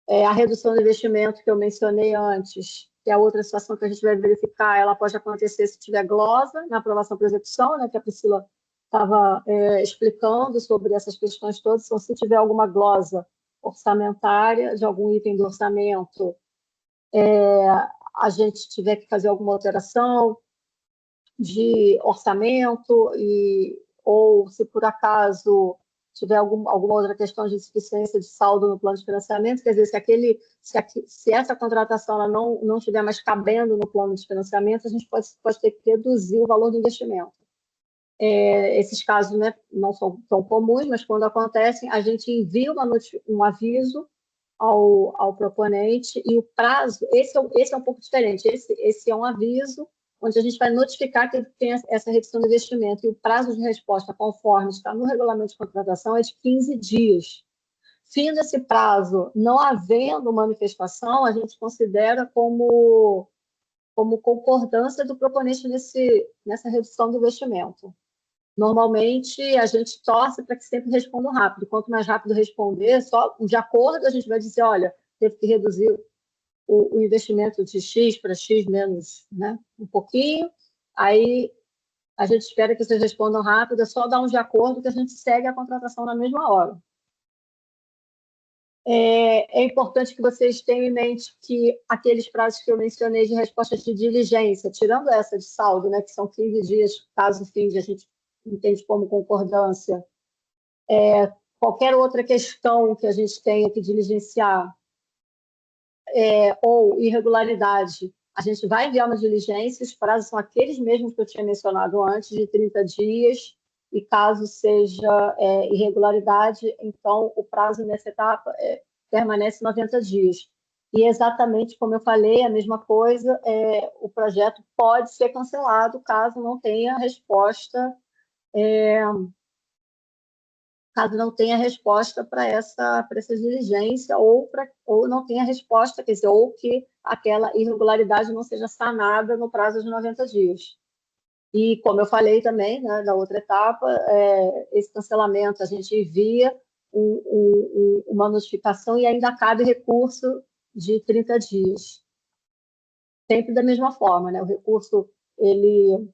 A redução do investimento que eu mencionei antes, que é a outra situação que a gente vai verificar, ela pode acontecer se tiver glosa na aprovação para execução, né, que a Priscila estava explicando sobre essas questões todas. Então, se tiver alguma glosa orçamentária de algum item do orçamento, a gente tiver que fazer alguma alteração de orçamento, ou se por acaso tiver alguma outra questão de insuficiência de saldo no plano de financiamento, quer dizer, se essa contratação ela não estiver mais cabendo no plano de financiamento, a gente pode ter que reduzir o valor do investimento. Esses casos, né, não são tão comuns, mas quando acontecem, a gente envia um aviso ao proponente, e o prazo, esse é um pouco diferente, esse é um aviso onde a gente vai notificar que tem essa redução do investimento, e o prazo de resposta, conforme está no regulamento de contratação, é de 15 dias. Fim desse prazo, não havendo manifestação, a gente considera como concordância do proponente nessa redução do investimento. Normalmente, a gente torce para que sempre respondam rápido. Quanto mais rápido responder, só de acordo, a gente vai dizer, olha, teve que reduzir o investimento de X para X menos, né, um pouquinho. Aí, a gente espera que vocês respondam rápido, é só dar um de acordo que a gente segue a contratação na mesma hora. É importante que vocês tenham em mente que aqueles prazos que eu mencionei de resposta de diligência, tirando essa de saldo, né, que são 15 dias, caso finde, a gente entende como concordância, qualquer outra questão que a gente tenha que diligenciar, ou irregularidade, a gente vai enviar uma diligência, os prazos são aqueles mesmos que eu tinha mencionado antes, de 30 dias, e caso seja irregularidade, então o prazo nessa etapa permanece 90 dias. E exatamente como eu falei, a mesma coisa, o projeto pode ser cancelado caso não tenha resposta para essa diligência, ou não tenha resposta, quer dizer, ou que aquela irregularidade não seja sanada no prazo de 90 dias. E, como eu falei também, né, da outra etapa, esse cancelamento, a gente envia uma notificação e ainda cabe recurso de 30 dias. Sempre da mesma forma, né? O recurso, ele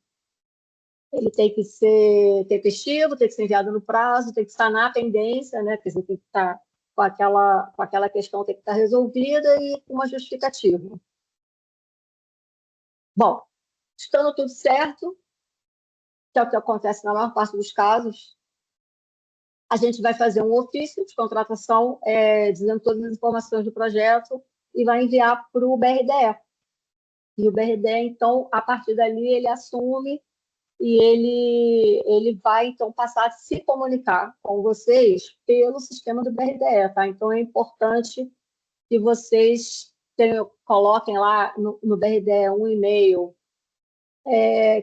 tem que ser tempestivo, tem que ser enviado no prazo, tem que sanar a pendência, né? Quer dizer, tem que estar com aquela questão, tem que estar resolvida e com uma justificativa. Bom, estando tudo certo, que é o que acontece na maior parte dos casos, a gente vai fazer um ofício de contratação dizendo todas as informações do projeto e vai enviar para o BRDE. E o BRDE, então, a partir dali, ele assume e ele vai, então, passar a se comunicar com vocês pelo sistema do BRDE, tá? Então, é importante que vocês coloquem lá no BRDE um e-mail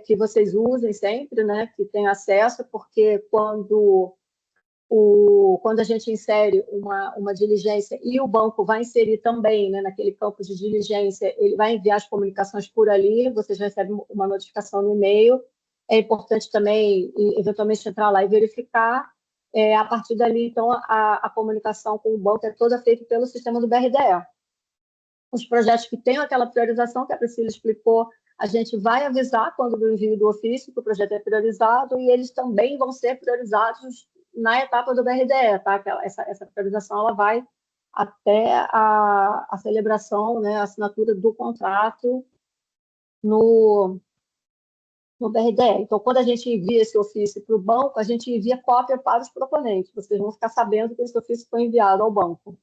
que vocês usem sempre, né, que tenham acesso, porque quando a gente insere uma diligência e o banco vai inserir também, né, naquele campo de diligência, ele vai enviar as comunicações por ali, vocês recebem uma notificação no e-mail. É importante também, eventualmente, entrar lá e verificar. A partir dali, então, a comunicação com o banco é toda feita pelo sistema do BRDE. Os projetos que têm aquela priorização que a Priscila explicou, a gente vai avisar quando do envio do ofício que o projeto é priorizado e eles também vão ser priorizados na etapa do BRDE, tá? Essa priorização ela vai até a celebração, né, a assinatura do contrato no BRDE. Então, quando a gente envia esse ofício para o banco, a gente envia cópia para os proponentes. Vocês vão ficar sabendo que esse ofício foi enviado ao banco.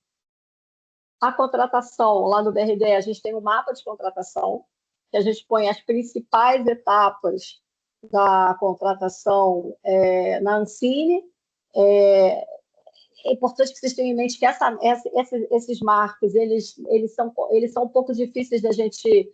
A contratação, lá no BRDE, a gente tem um mapa de contratação, que a gente põe as principais etapas da contratação na Ancine. É importante que vocês tenham em mente que esses marcos, eles são um pouco difíceis da gente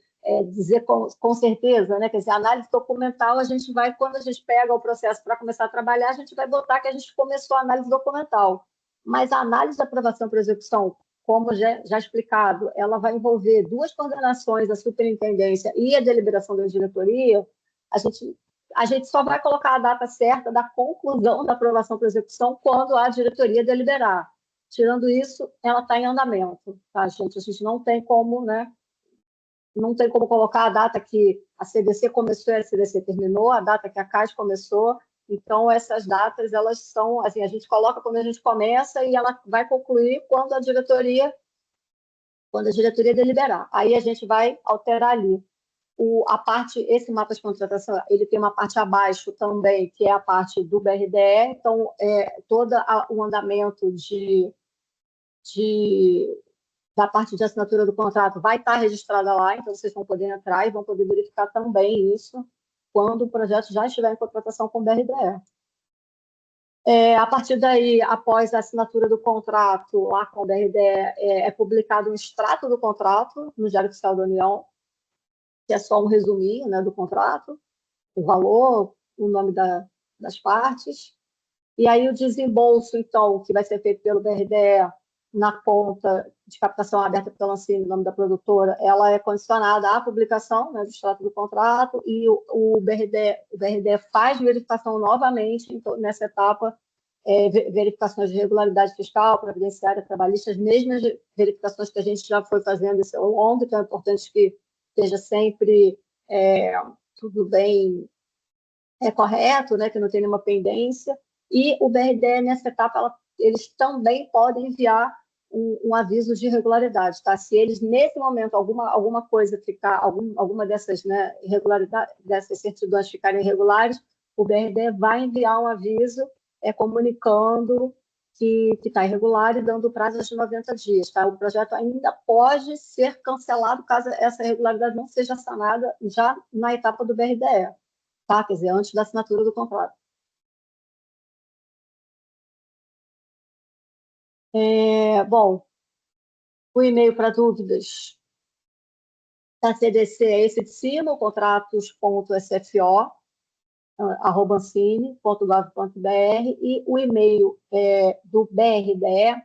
dizer com certeza, né? Quer dizer, a análise documental, a gente vai, quando a gente pega o processo para começar a trabalhar, a gente vai botar que a gente começou a análise documental. Mas a análise de aprovação para execução, como já explicado, ela vai envolver duas coordenações, a superintendência e a deliberação da diretoria. A gente só vai colocar a data certa da conclusão da aprovação para execução quando a diretoria deliberar. Tirando isso, ela está em andamento, tá, gente? A gente não tem como, né? Não tem como colocar a data que a CDC começou e a CDC terminou, a data que a CAS começou. Então, essas datas, elas são, assim, a gente coloca quando a gente começa e ela vai concluir quando a diretoria deliberar. Aí a gente vai alterar ali. Esse mapa de contratação, ele tem uma parte abaixo também, que é a parte do BRDE, então, todo o andamento da parte de assinatura do contrato vai estar registrada lá, então vocês vão poder entrar e vão poder verificar também isso quando o projeto já estiver em contratação com o BRDE. A partir daí, após a assinatura do contrato lá com o BRDE, é publicado um extrato do contrato no Diário Oficial da União, que é só um resuminho, né, do contrato, o valor, o nome das partes. E aí o desembolso, então, que vai ser feito pelo BRDE na conta de captação aberta pela Ancine, o nome da produtora, ela é condicionada à publicação, né, do extrato do contrato, e o BRDE faz verificação novamente, então, nessa etapa, verificações de regularidade fiscal, previdenciária, trabalhista, as mesmas verificações que a gente já foi fazendo ao longo, então é importante que esteja sempre tudo bem correto, né, que não tenha nenhuma pendência. E o BRDE, nessa etapa, eles também podem enviar um aviso de irregularidade, tá? Se eles, nesse momento, alguma coisa ficar, alguma dessas, né, irregularidades, dessas certidões ficarem irregulares, o BRDE vai enviar um aviso comunicando que está irregular e dando prazo de 90 dias, tá? O projeto ainda pode ser cancelado caso essa irregularidade não seja sanada já na etapa do BRDE, tá? Quer dizer, antes da assinatura do contrato. Bom, o e-mail para dúvidas da CDC é esse de cima, o contratos.sfo@ancine.gov.br, e o e-mail do BRDE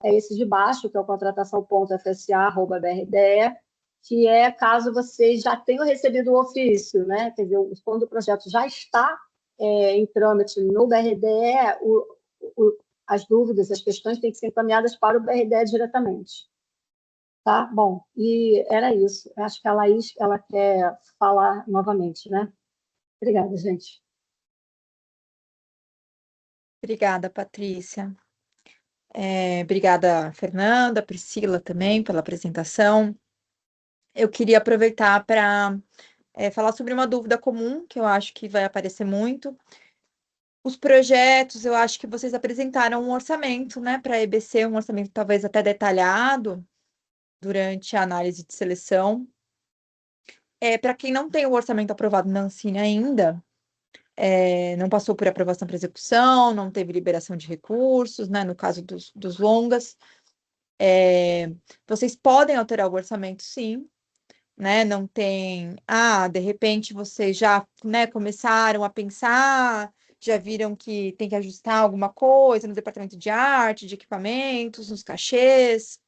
é esse de baixo, que é o contratação.fsa@BRDE, que é caso vocês já tenham recebido o ofício, né? Quer dizer, quando o projeto já está em trâmite no BRDE, as dúvidas, as questões têm que ser encaminhadas para o BRDE diretamente. Tá? Bom, e era isso. Acho que a Laís, ela quer falar novamente, né? Obrigada, gente. Obrigada, Patrícia. Obrigada, Fernanda, Priscila também, pela apresentação. Eu queria aproveitar para falar sobre uma dúvida comum, que eu acho que vai aparecer muito. Os projetos, eu acho que vocês apresentaram um orçamento, né, para a EBC, um orçamento talvez até detalhado durante a análise de seleção. Para quem não tem o orçamento aprovado na Ancine ainda, não passou por aprovação para execução, não teve liberação de recursos, né, no caso dos longas, vocês podem alterar o orçamento, sim. né? Não tem, de repente vocês já, né, começaram a pensar, já viram que tem que ajustar alguma coisa no departamento de arte, de equipamentos, nos cachês.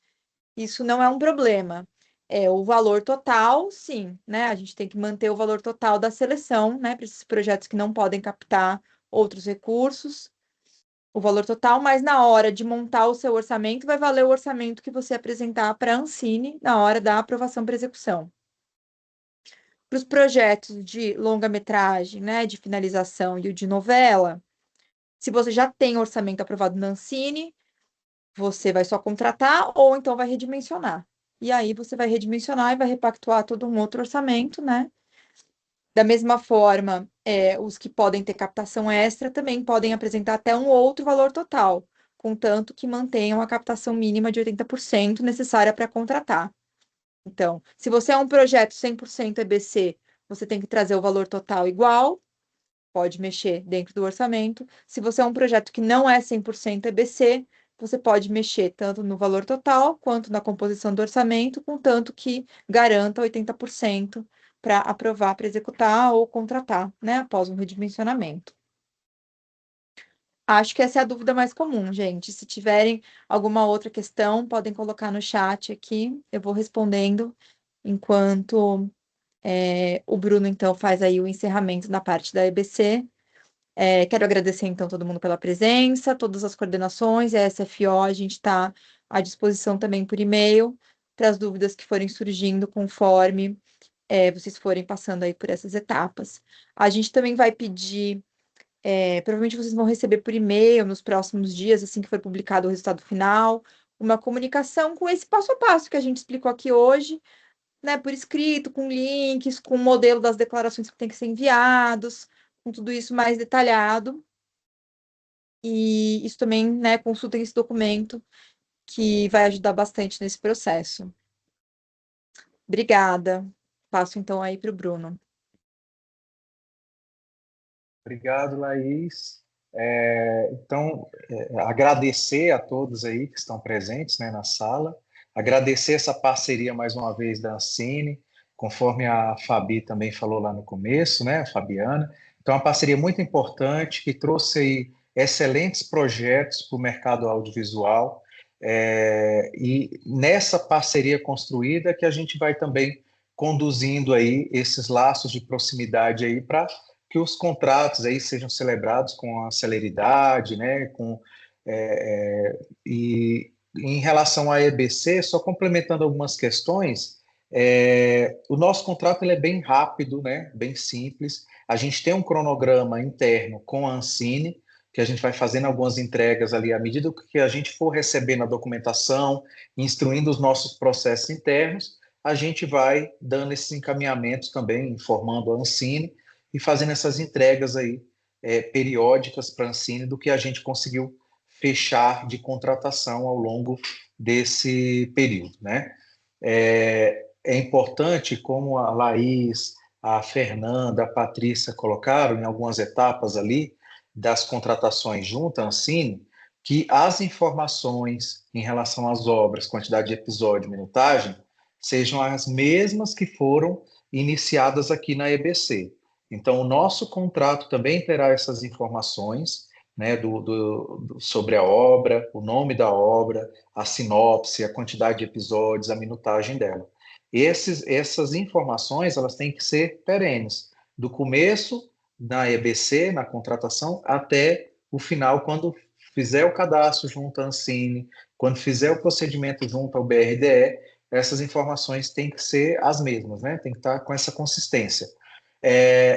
Isso não é um problema. É o valor total, sim, né? A gente tem que manter o valor total da seleção, né, para esses projetos que não podem captar outros recursos, o valor total, mas na hora de montar o seu orçamento, vai valer o orçamento que você apresentar para a Ancine na hora da aprovação para execução. Para os projetos de longa-metragem, né, de finalização e o de novela, se você já tem orçamento aprovado na Ancine, você vai só contratar ou então vai redimensionar. E aí você vai redimensionar e vai repactuar todo um outro orçamento, né? Da mesma forma, os que podem ter captação extra também podem apresentar até um outro valor total, contanto que mantenham a captação mínima de 80% necessária para contratar. Então, se você é um projeto 100% EBC, você tem que trazer o valor total igual, pode mexer dentro do orçamento. Se você é um projeto que não é 100% EBC, você pode mexer tanto no valor total quanto na composição do orçamento, contanto que garanta 80% para aprovar, para executar ou contratar, né, após um redimensionamento. Acho que essa é a dúvida mais comum, gente. Se tiverem alguma outra questão, podem colocar no chat aqui, eu vou respondendo enquanto o Bruno, então, faz aí o encerramento da parte da EBC. Quero agradecer, então, todo mundo pela presença, todas as coordenações, a SFO, a gente está à disposição também por e-mail, para as dúvidas que forem surgindo conforme vocês forem passando aí por essas etapas. A gente também vai pedir, provavelmente vocês vão receber por e-mail nos próximos dias, assim que for publicado o resultado final, uma comunicação com esse passo a passo que a gente explicou aqui hoje, né, por escrito, com links, com o modelo das declarações que tem que ser enviados, com tudo isso mais detalhado. E isso também, né, consultem esse documento, que vai ajudar bastante nesse processo. Obrigada. Passo então aí para o Bruno. Obrigado, Laís. Então, agradecer a todos aí que estão presentes, né, na sala, agradecer essa parceria mais uma vez da Ancine, conforme a Fabi também falou lá no começo, né, a Fabiana. Então, uma parceria muito importante que trouxe aí excelentes projetos para o mercado audiovisual, e nessa parceria construída que a gente vai também conduzindo aí esses laços de proximidade aí para que os contratos aí sejam celebrados com a celeridade, né? E em relação à EBC, só complementando algumas questões, o nosso contrato ele é bem rápido, né? Bem simples. A gente tem um cronograma interno com a Ancine, que a gente vai fazendo algumas entregas ali à medida que a gente for recebendo a documentação, instruindo os nossos processos internos, a gente vai dando esses encaminhamentos também, informando a Ancine, e fazendo essas entregas aí periódicas para a Ancine do que a gente conseguiu fechar de contratação ao longo desse período, né? É importante, como a Laís, a Fernanda, a Patrícia colocaram em algumas etapas ali das contratações junto à Ancine, que as informações em relação às obras, quantidade de episódio, minutagem, sejam as mesmas que foram iniciadas aqui na EBC. Então, o nosso contrato também terá essas informações, né, sobre a obra, o nome da obra, a sinopse, a quantidade de episódios, a minutagem dela. Essas informações elas têm que ser perenes, do começo da EBC, na contratação, até o final, quando fizer o cadastro junto à Ancine, quando fizer o procedimento junto ao BRDE, essas informações têm que ser as mesmas, né? Tem que estar com essa consistência.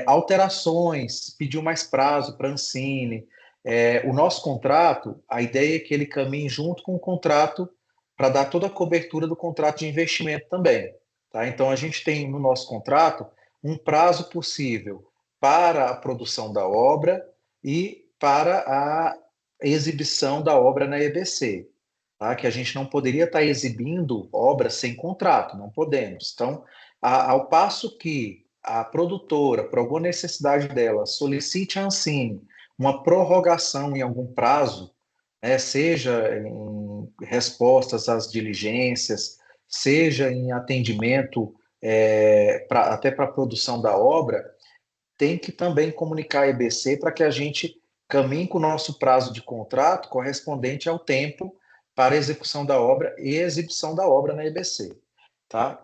Alterações, pediu mais prazo para a Ancine. O nosso contrato, a ideia é que ele caminhe junto com o contrato para dar toda a cobertura do contrato de investimento também. Tá? Então, a gente tem no nosso contrato um prazo possível para a produção da obra e para a exibição da obra na EBC. Tá? Que a gente não poderia estar exibindo obra sem contrato, não podemos. Então, ao passo que a produtora, por alguma necessidade dela, solicite à Ancine uma prorrogação em algum prazo, né, seja em respostas às diligências, seja em atendimento até para a produção da obra, tem que também comunicar a EBC para que a gente caminhe com o nosso prazo de contrato correspondente ao tempo para a execução da obra e exibição da obra na EBC. Tá?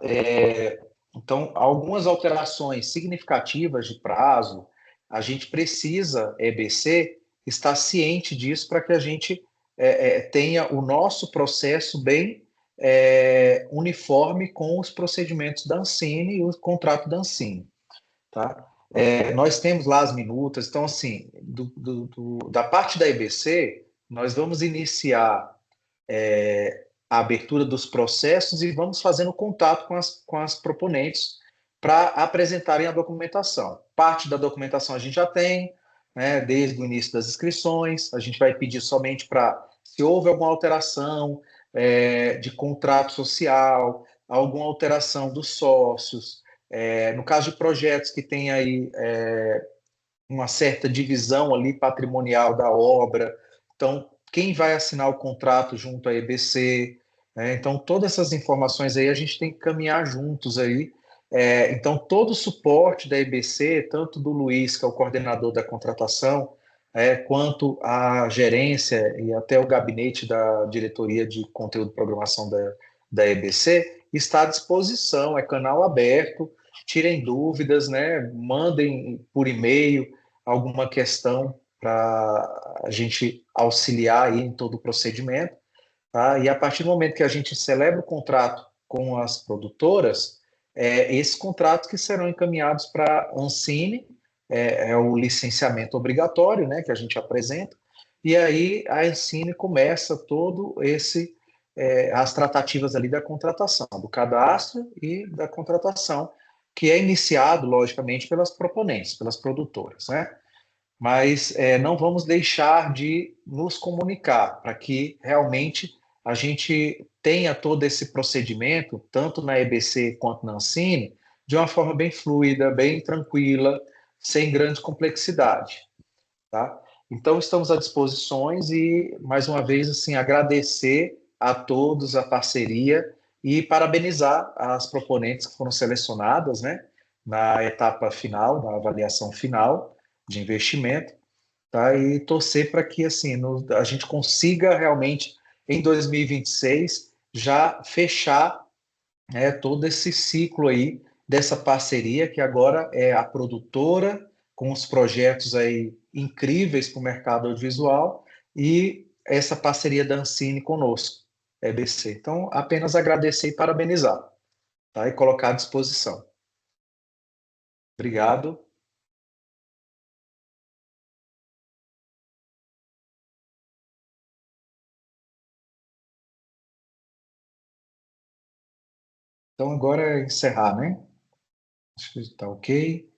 Então, algumas alterações significativas de prazo, a gente precisa, EBC, estar ciente disso para que a gente tenha o nosso processo bem uniforme com os procedimentos da Ancine e o contrato da Ancine. Tá? Nós temos lá as minutas, então, assim, da parte da EBC, nós vamos iniciar a abertura dos processos e vamos fazendo contato com as proponentes para apresentarem a documentação. Parte da documentação a gente já tem, né, desde o início das inscrições, a gente vai pedir somente para, se houve alguma alteração de contrato social, alguma alteração dos sócios, no caso de projetos que tem aí uma certa divisão ali patrimonial da obra, então quem vai assinar o contrato junto à EBC, né? Então todas essas informações aí a gente tem que caminhar juntos aí. Então todo o suporte da EBC, tanto do Luiz, que é o coordenador da contratação, quanto a gerência e até o gabinete da diretoria de conteúdo e programação da EBC, está à disposição, é canal aberto, tirem dúvidas, né? Mandem por e-mail alguma questão para a gente auxiliar aí em todo o procedimento, tá? E a partir do momento que a gente celebra o contrato com as produtoras, esses contratos que serão encaminhados para a Ancine, o licenciamento obrigatório, né, que a gente apresenta, e aí a Ancine começa todo as tratativas ali da contratação, do cadastro e da contratação, que é iniciado, logicamente, pelas proponentes, pelas produtoras, né? Mas não vamos deixar de nos comunicar para que realmente a gente tenha todo esse procedimento, tanto na EBC quanto na Ancine, de uma forma bem fluida, bem tranquila, sem grande complexidade, tá? Então, estamos à disposição e, mais uma vez, assim, agradecer a todos a parceria e parabenizar as proponentes que foram selecionadas, né, na etapa final, na avaliação final de investimento, tá? E torcer para que, assim, a gente consiga realmente, em 2026, já fechar, né, todo esse ciclo aí dessa parceria, que agora é a produtora, com os projetos aí incríveis para o mercado audiovisual, e essa parceria da Ancine conosco, EBC. Então, apenas agradecer e parabenizar, tá? E colocar à disposição. Obrigado. Então, agora é encerrar, né? Acho que está ok.